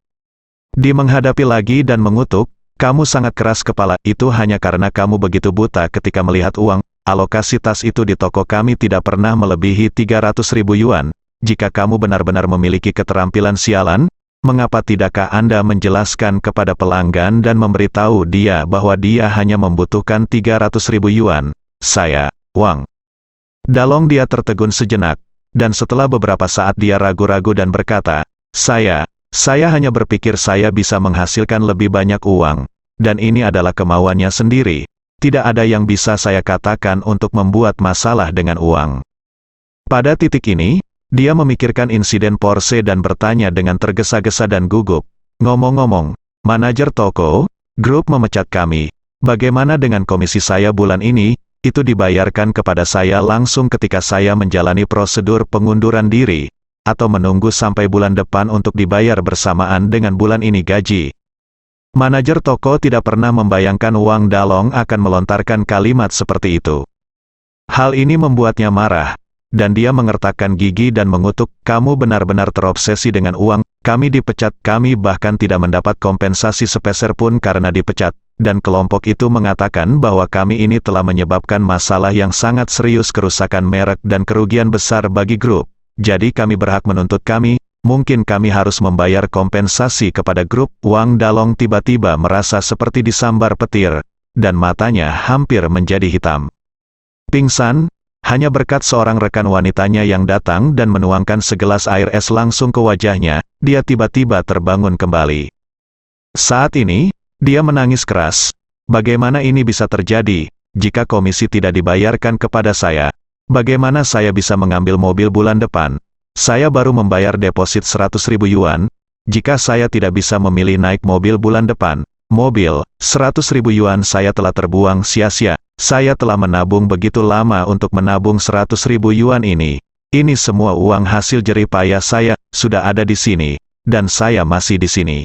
Dia menghadapi lagi dan mengutuk, "Kamu sangat keras kepala, itu hanya karena kamu begitu buta ketika melihat uang. Alokasi tas itu di toko kami tidak pernah melebihi 300.000 yuan. Jika kamu benar-benar memiliki keterampilan sialan, mengapa tidakkah Anda menjelaskan kepada pelanggan dan memberitahu dia bahwa dia hanya membutuhkan 300.000 yuan? Saya, Wang Dalong." Dia tertegun sejenak, dan setelah beberapa saat dia ragu-ragu dan berkata, Saya hanya berpikir saya bisa menghasilkan lebih banyak uang, dan ini adalah kemauannya sendiri. Tidak ada yang bisa saya katakan untuk membuat masalah dengan uang." Pada titik ini, dia memikirkan insiden Porsche dan bertanya dengan tergesa-gesa dan gugup, "Ngomong-ngomong, manajer toko, grup memecat kami. Bagaimana dengan komisi saya bulan ini? Itu dibayarkan kepada saya langsung ketika saya menjalani prosedur pengunduran diri, atau menunggu sampai bulan depan untuk dibayar bersamaan dengan bulan ini gaji?" Manajer toko tidak pernah membayangkan Wang Dalong akan melontarkan kalimat seperti itu. Hal ini membuatnya marah, dan dia mengertakkan gigi dan mengutuk, "Kamu benar-benar terobsesi dengan uang, kami dipecat, kami bahkan tidak mendapat kompensasi sepeser pun karena dipecat, dan kelompok itu mengatakan bahwa kami ini telah menyebabkan masalah yang sangat serius, kerusakan merek dan kerugian besar bagi grup. Jadi kami berhak menuntut kami, mungkin kami harus membayar kompensasi kepada grup." Wang Dalong tiba-tiba merasa seperti disambar petir, dan matanya hampir menjadi hitam. Pingsan, hanya berkat seorang rekan wanitanya yang datang dan menuangkan segelas air es langsung ke wajahnya, dia tiba-tiba terbangun kembali. Saat ini, dia menangis keras. Bagaimana ini bisa terjadi? Jika komisi tidak dibayarkan kepada saya, bagaimana saya bisa mengambil mobil bulan depan? Saya baru membayar deposit 100.000 yuan. Jika saya tidak bisa memilih naik mobil bulan depan, mobil 100.000 yuan saya telah terbuang sia-sia. Saya telah menabung begitu lama untuk menabung 100.000 yuan ini. Ini semua uang hasil jerih payah saya, sudah ada di sini, dan saya masih di sini.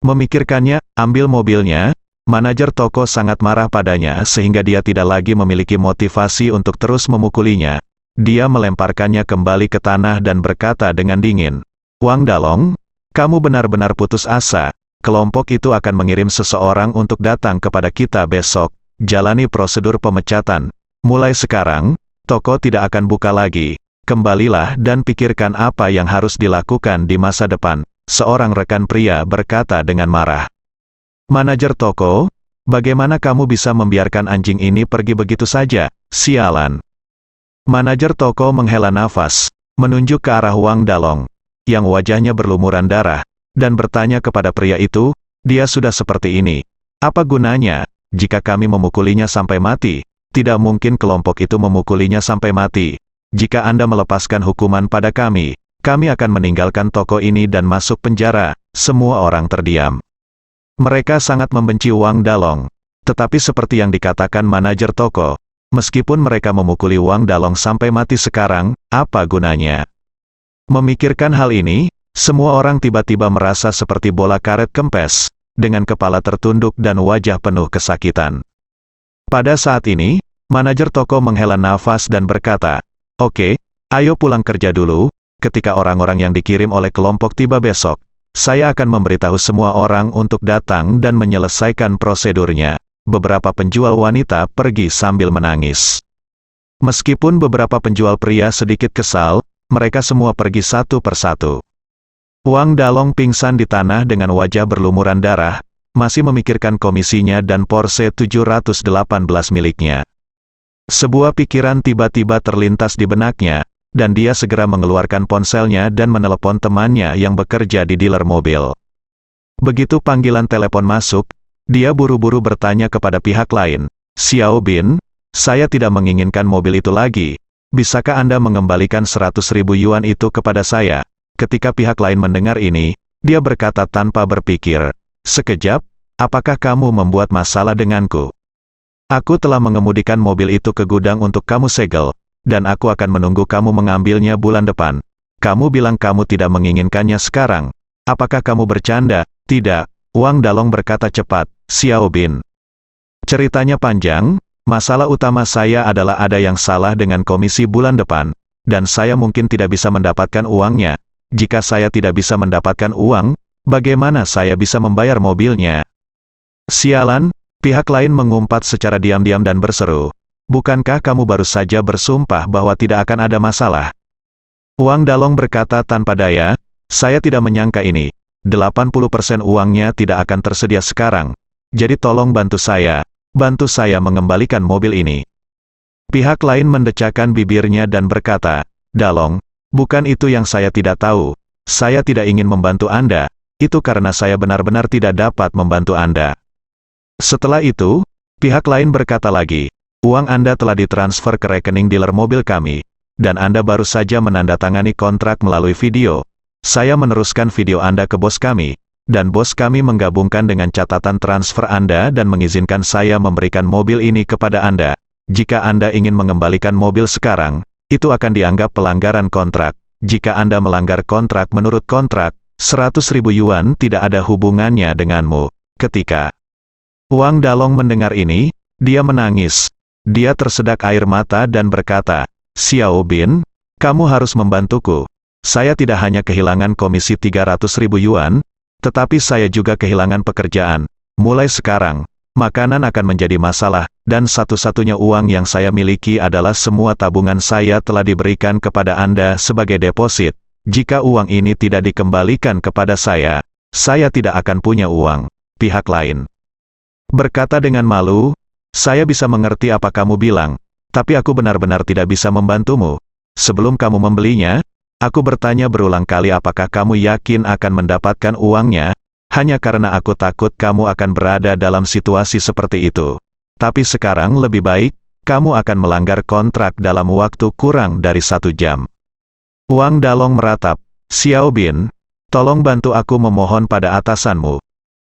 Memikirkannya, ambil mobilnya. Manajer toko sangat marah padanya sehingga dia tidak lagi memiliki motivasi untuk terus memukulinya. Dia melemparkannya kembali ke tanah dan berkata dengan dingin, "Wang Dalong, kamu benar-benar putus asa. Kelompok itu akan mengirim seseorang untuk datang kepada kita besok. Jalani prosedur pemecatan. Mulai sekarang, toko tidak akan buka lagi. Kembalilah dan pikirkan apa yang harus dilakukan di masa depan." Seorang rekan pria berkata dengan marah. Manajer toko, bagaimana kamu bisa membiarkan anjing ini pergi begitu saja? Sialan. Manajer toko menghela nafas, menunjuk ke arah Wang Dalong, yang wajahnya berlumuran darah, dan bertanya kepada pria itu, dia sudah seperti ini. Apa gunanya? Jika kami memukulinya sampai mati, tidak mungkin kelompok itu memukulinya sampai mati. Jika Anda melepaskan hukuman pada kami akan meninggalkan toko ini dan masuk penjara. Semua orang terdiam. Mereka sangat membenci Wang Dalong. Tetapi seperti yang dikatakan manajer toko, meskipun mereka memukuli Wang Dalong sampai mati sekarang, apa gunanya? Memikirkan hal ini, semua orang tiba-tiba merasa seperti bola karet kempes, dengan kepala tertunduk dan wajah penuh kesakitan. Pada saat ini, manajer toko menghela nafas dan berkata, "Oke, ayo pulang kerja dulu. Ketika orang-orang yang dikirim oleh kelompok tiba besok, saya akan memberitahu semua orang untuk datang dan menyelesaikan prosedurnya." Beberapa penjual wanita pergi sambil menangis. Meskipun beberapa penjual pria sedikit kesal, mereka semua pergi satu persatu. Wang Dalong pingsan di tanah dengan wajah berlumuran darah, masih memikirkan komisinya dan Porsche 718 miliknya. Sebuah pikiran tiba-tiba terlintas di benaknya, dan dia segera mengeluarkan ponselnya dan menelepon temannya yang bekerja di dealer mobil. Begitu panggilan telepon masuk, dia buru-buru bertanya kepada pihak lain, "Xiao Bin, saya tidak menginginkan mobil itu lagi. Bisakah Anda mengembalikan 100.000 yuan itu kepada saya?" Ketika pihak lain mendengar ini, dia berkata tanpa berpikir, "Sekejap, apakah kamu membuat masalah denganku? Aku telah mengemudikan mobil itu ke gudang untuk kamu segel, dan aku akan menunggu kamu mengambilnya bulan depan. Kamu bilang kamu tidak menginginkannya sekarang. Apakah kamu bercanda?" "Tidak," Wang Dalong berkata cepat, "Xiao Bin. Ceritanya panjang, masalah utama saya adalah ada yang salah dengan komisi bulan depan, dan saya mungkin tidak bisa mendapatkan uangnya. Jika saya tidak bisa mendapatkan uang, bagaimana saya bisa membayar mobilnya?" "Sialan," pihak lain mengumpat secara diam-diam dan berseru, "Bukankah kamu baru saja bersumpah bahwa tidak akan ada masalah?" Wang Dalong berkata tanpa daya, "Saya tidak menyangka ini. 80% uangnya tidak akan tersedia sekarang. Jadi tolong bantu saya mengembalikan mobil ini." Pihak lain mendecakkan bibirnya dan berkata, "Dalong, bukan itu yang saya tidak tahu. Saya tidak ingin membantu Anda, itu karena saya benar-benar tidak dapat membantu Anda." Setelah itu, pihak lain berkata lagi, "Uang Anda telah ditransfer ke rekening dealer mobil kami, dan Anda baru saja menandatangani kontrak melalui video. Saya meneruskan video Anda ke bos kami, dan bos kami menggabungkan dengan catatan transfer Anda dan mengizinkan saya memberikan mobil ini kepada Anda. Jika Anda ingin mengembalikan mobil sekarang, itu akan dianggap pelanggaran kontrak. Jika Anda melanggar kontrak menurut kontrak, 100.000 yuan tidak ada hubungannya denganmu." Ketika Wang Dalong mendengar ini, dia menangis. Dia tersedak air mata dan berkata, "Xiao Bin, kamu harus membantuku. Saya tidak hanya kehilangan komisi 300.000 yuan, tetapi saya juga kehilangan pekerjaan. Mulai sekarang, makanan akan menjadi masalah, dan satu-satunya uang yang saya miliki adalah semua tabungan saya telah diberikan kepada Anda sebagai deposit. Jika uang ini tidak dikembalikan kepada saya tidak akan punya uang." Pihak lain berkata dengan malu, "Saya bisa mengerti apa kamu bilang, tapi aku benar-benar tidak bisa membantumu. Sebelum kamu membelinya, aku bertanya berulang kali apakah kamu yakin akan mendapatkan uangnya, hanya karena aku takut kamu akan berada dalam situasi seperti itu. Tapi sekarang lebih baik, kamu akan melanggar kontrak dalam waktu kurang dari 1 jam. Wang Dalong meratap, Xiao Bin, tolong bantu aku memohon pada atasanmu.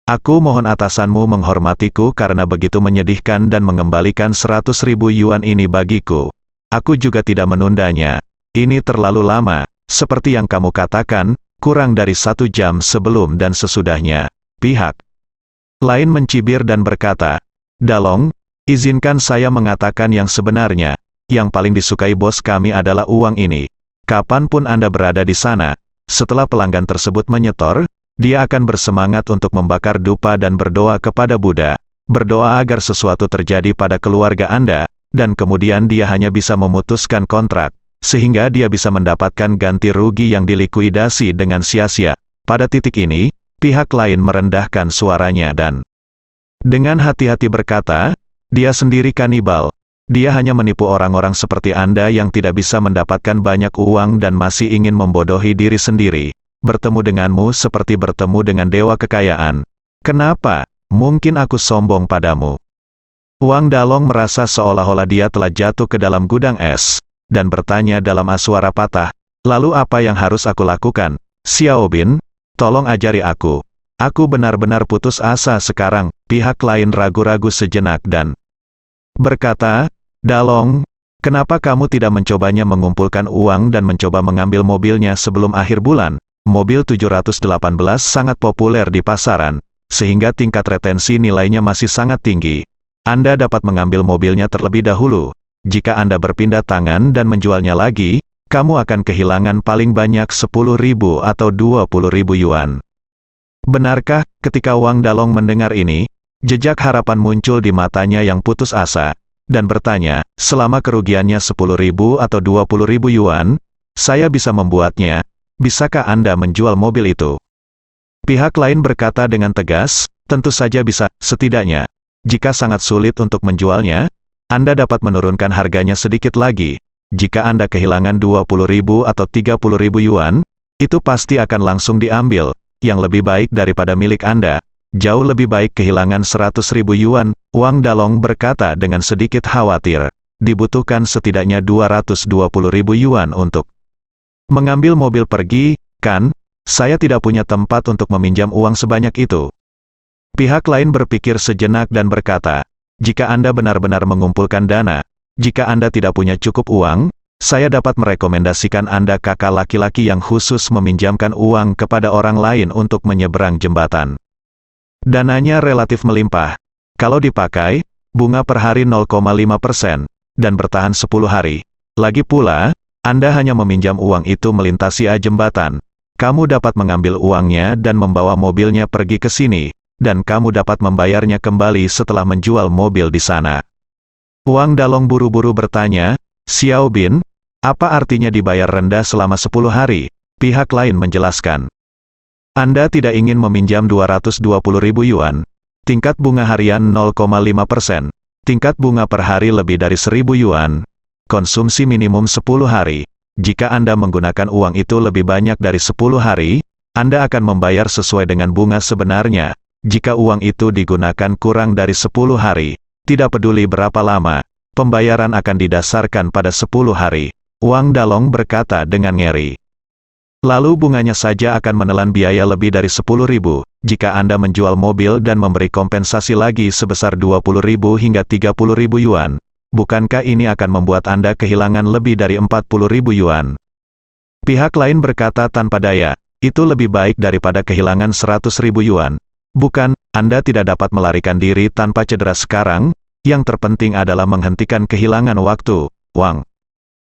Aku mohon atasanmu menghormatiku karena begitu menyedihkan dan mengembalikan 100.000 yuan ini bagiku. Aku juga tidak menundanya. Ini terlalu lama, seperti yang kamu katakan, kurang dari 1 jam sebelum dan sesudahnya. Pihak lain mencibir dan berkata, Dalong, izinkan saya mengatakan yang sebenarnya. Yang paling disukai bos kami adalah uang ini. Kapanpun Anda berada di sana, setelah pelanggan tersebut menyetor, dia akan bersemangat untuk membakar dupa dan berdoa kepada Buddha. Berdoa agar sesuatu terjadi pada keluarga Anda, dan kemudian dia hanya bisa memutuskan kontrak, sehingga dia bisa mendapatkan ganti rugi yang dilikuidasi dengan sia-sia. Pada titik ini, pihak lain merendahkan suaranya dan dengan hati-hati berkata, dia sendiri kanibal. Dia hanya menipu orang-orang seperti Anda yang tidak bisa mendapatkan banyak uang dan masih ingin membodohi diri sendiri. Bertemu denganmu seperti bertemu dengan dewa kekayaan. Kenapa? Mungkin aku sombong padamu. Wang Dalong merasa seolah-olah dia telah jatuh ke dalam gudang es, dan bertanya dalam suara patah, lalu apa yang harus aku lakukan? Xiao Bin, tolong ajari aku. Aku benar-benar putus asa sekarang. Pihak lain ragu-ragu sejenak dan berkata, Dalong, kenapa kamu tidak mencobanya mengumpulkan uang dan mencoba mengambil mobilnya sebelum akhir bulan? Mobil 718 sangat populer di pasaran, sehingga tingkat retensi nilainya masih sangat tinggi. Anda dapat mengambil mobilnya terlebih dahulu. Jika Anda berpindah tangan dan menjualnya lagi, kamu akan kehilangan paling banyak 10.000 atau 20.000 yuan. Benarkah? Ketika Wang Dalong mendengar ini, jejak harapan muncul di matanya yang putus asa, dan bertanya, selama kerugiannya 10.000 atau 20.000 yuan, saya bisa membuatnya. Bisakah Anda menjual mobil itu? Pihak lain berkata dengan tegas, tentu saja bisa, setidaknya. Jika sangat sulit untuk menjualnya, Anda dapat menurunkan harganya sedikit lagi. Jika Anda kehilangan 20.000 atau 30.000 yuan, itu pasti akan langsung diambil. Yang lebih baik daripada milik Anda. Jauh lebih baik kehilangan 100.000 yuan, Wang Dalong berkata dengan sedikit khawatir. Dibutuhkan setidaknya 220.000 yuan untuk mengambil mobil pergi, kan? Saya tidak punya tempat untuk meminjam uang sebanyak itu. Pihak lain berpikir sejenak dan berkata, jika Anda benar-benar mengumpulkan dana, jika Anda tidak punya cukup uang, saya dapat merekomendasikan Anda kakak laki-laki yang khusus meminjamkan uang kepada orang lain untuk menyeberang jembatan. Dananya relatif melimpah. Kalau dipakai, bunga per hari 0,5%, dan bertahan 10 hari. Lagi pula, Anda hanya meminjam uang itu melintasi jembatan. Kamu dapat mengambil uangnya dan membawa mobilnya pergi ke sini, dan kamu dapat membayarnya kembali setelah menjual mobil di sana. Wang Dalong buru-buru bertanya, Xiao Bin, apa artinya dibayar rendah selama 10 hari? Pihak lain menjelaskan. Anda tidak ingin meminjam 220.000 yuan. Tingkat bunga harian 0,5%. Tingkat bunga per hari lebih dari 1.000 yuan. Konsumsi minimum 10 hari. Jika Anda menggunakan uang itu lebih banyak dari 10 hari, Anda akan membayar sesuai dengan bunga sebenarnya. Jika uang itu digunakan kurang dari 10 hari, tidak peduli berapa lama, pembayaran akan didasarkan pada 10 hari. Wang Dalong berkata dengan ngeri. Lalu bunganya saja akan menelan biaya lebih dari 10.000, jika Anda menjual mobil dan memberi kompensasi lagi sebesar 20.000 hingga 30.000 yuan. Bukankah ini akan membuat Anda kehilangan lebih dari 40.000 yuan? Pihak lain berkata tanpa daya, itu lebih baik daripada kehilangan 100.000 yuan. Bukan, Anda tidak dapat melarikan diri tanpa cedera sekarang, yang terpenting adalah menghentikan kehilangan waktu. Wang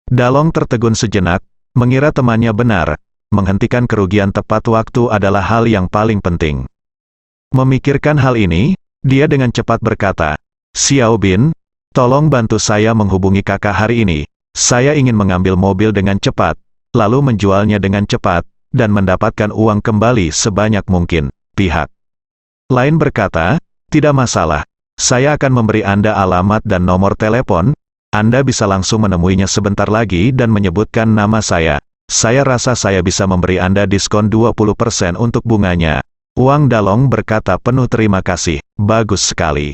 Dalong tertegun sejenak, mengira temannya benar, menghentikan kerugian tepat waktu adalah hal yang paling penting. Memikirkan hal ini, dia dengan cepat berkata, Xiao Bin, tolong bantu saya menghubungi kakak hari ini. Saya ingin mengambil mobil dengan cepat, lalu menjualnya dengan cepat, dan mendapatkan uang kembali sebanyak mungkin. Pihak lain berkata, tidak masalah. Saya akan memberi Anda alamat dan nomor telepon. Anda bisa langsung menemuinya sebentar lagi dan menyebutkan nama saya. Saya rasa saya bisa memberi Anda diskon 20% untuk bunganya. Wang Dalong berkata penuh terima kasih. Bagus sekali.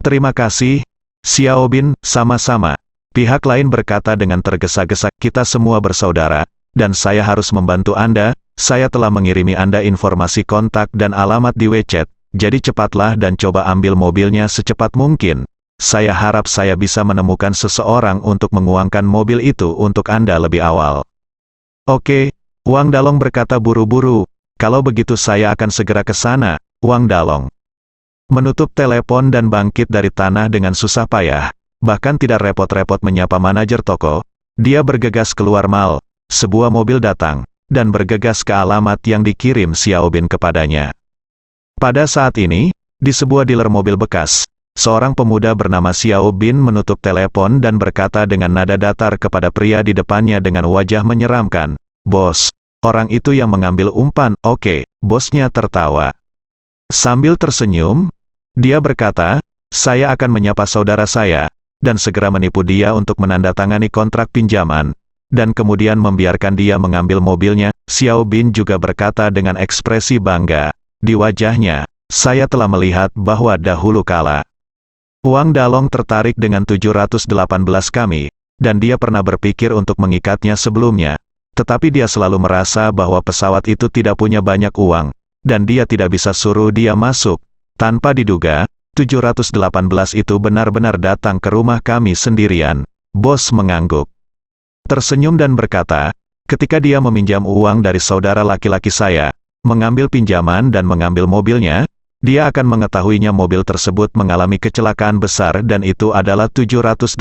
Terima kasih, Xiao Bin, sama-sama. Pihak lain berkata dengan tergesa-gesa, kita semua bersaudara, dan saya harus membantu Anda. Saya telah mengirimi Anda informasi kontak dan alamat di WeChat, jadi cepatlah dan coba ambil mobilnya secepat mungkin. Saya harap saya bisa menemukan seseorang untuk menguangkan mobil itu untuk Anda lebih awal. Oke, Wang Dalong berkata buru-buru. Kalau begitu saya akan segera ke sana, Wang Dalong menutup telepon dan bangkit dari tanah dengan susah payah, bahkan tidak repot-repot menyapa manajer toko. Dia bergegas keluar mal. Sebuah mobil datang, dan bergegas ke alamat yang dikirim Xiao Bin kepadanya. Pada saat ini, di sebuah dealer mobil bekas, seorang pemuda bernama Xiao Bin menutup telepon dan berkata dengan nada datar kepada pria di depannya dengan wajah menyeramkan, "Bos, orang itu yang mengambil umpan." Oke, bosnya tertawa. Sambil tersenyum, dia berkata, "Saya akan menyapa saudara saya, dan segera menipu dia untuk menandatangani kontrak pinjaman, dan kemudian membiarkan dia mengambil mobilnya." Xiao Bin juga berkata dengan ekspresi bangga. Di wajahnya, saya telah melihat bahwa dahulu kala, Wang Dalong tertarik dengan 718 kami, dan dia pernah berpikir untuk mengikatnya sebelumnya, tetapi dia selalu merasa bahwa pesawat itu tidak punya banyak uang, dan dia tidak bisa suruh dia masuk. Tanpa diduga, 718 itu benar-benar datang ke rumah kami sendirian. Bos mengangguk, tersenyum dan berkata, ketika dia meminjam uang dari saudara laki-laki saya, mengambil pinjaman dan mengambil mobilnya, dia akan mengetahuinya mobil tersebut mengalami kecelakaan besar dan itu adalah 718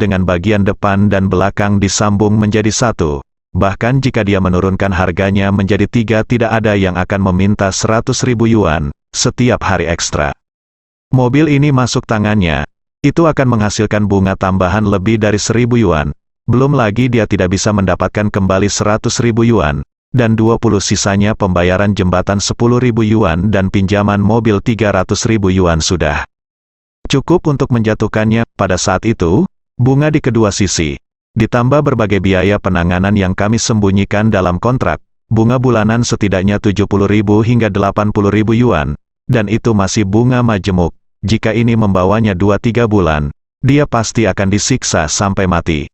dengan bagian depan dan belakang disambung menjadi satu. Bahkan jika dia menurunkan harganya menjadi 3, tidak ada yang akan meminta 100.000 yuan setiap hari ekstra. Mobil ini masuk tangannya, itu akan menghasilkan bunga tambahan lebih dari 1.000 yuan. Belum lagi dia tidak bisa mendapatkan kembali 100.000 yuan, dan 20 sisanya pembayaran jembatan 10.000 yuan dan pinjaman mobil 300.000 yuan sudah cukup untuk menjatuhkannya. Pada saat itu, bunga di kedua sisi, ditambah berbagai biaya penanganan yang kami sembunyikan dalam kontrak, bunga bulanan setidaknya 70.000 hingga 80.000 yuan, dan itu masih bunga majemuk. Jika ini membawanya 2-3 bulan, dia pasti akan disiksa sampai mati.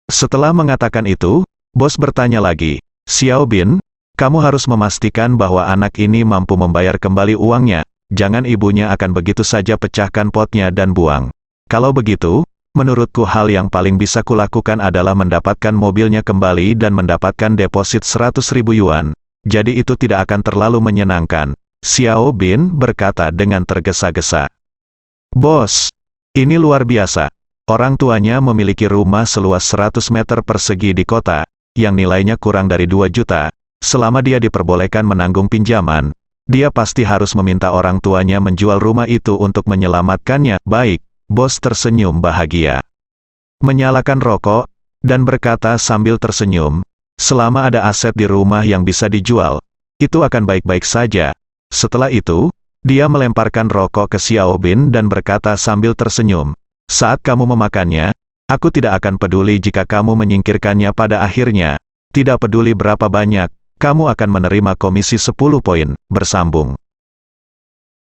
Setelah mengatakan itu, bos bertanya lagi, Xiao Bin, kamu harus memastikan bahwa anak ini mampu membayar kembali uangnya, jangan ibunya akan begitu saja pecahkan potnya dan buang. Kalau begitu, menurutku hal yang paling bisa kulakukan adalah mendapatkan mobilnya kembali dan mendapatkan deposit 100.000 yuan, jadi itu tidak akan terlalu menyenangkan. Xiao Bin berkata dengan tergesa-gesa. Bos, ini luar biasa. Orang tuanya memiliki rumah seluas 100 meter persegi di kota, yang nilainya kurang dari 2 juta. Selama dia diperbolehkan menanggung pinjaman, dia pasti harus meminta orang tuanya menjual rumah itu untuk menyelamatkannya. Baik, bos tersenyum bahagia, menyalakan rokok, dan berkata sambil tersenyum, selama ada aset di rumah yang bisa dijual, itu akan baik-baik saja. Setelah itu, dia melemparkan rokok ke Xiao Bin dan berkata sambil tersenyum, saat kamu memakannya, aku tidak akan peduli jika kamu menyingkirkannya pada akhirnya, tidak peduli berapa banyak, kamu akan menerima komisi 10 poin, bersambung.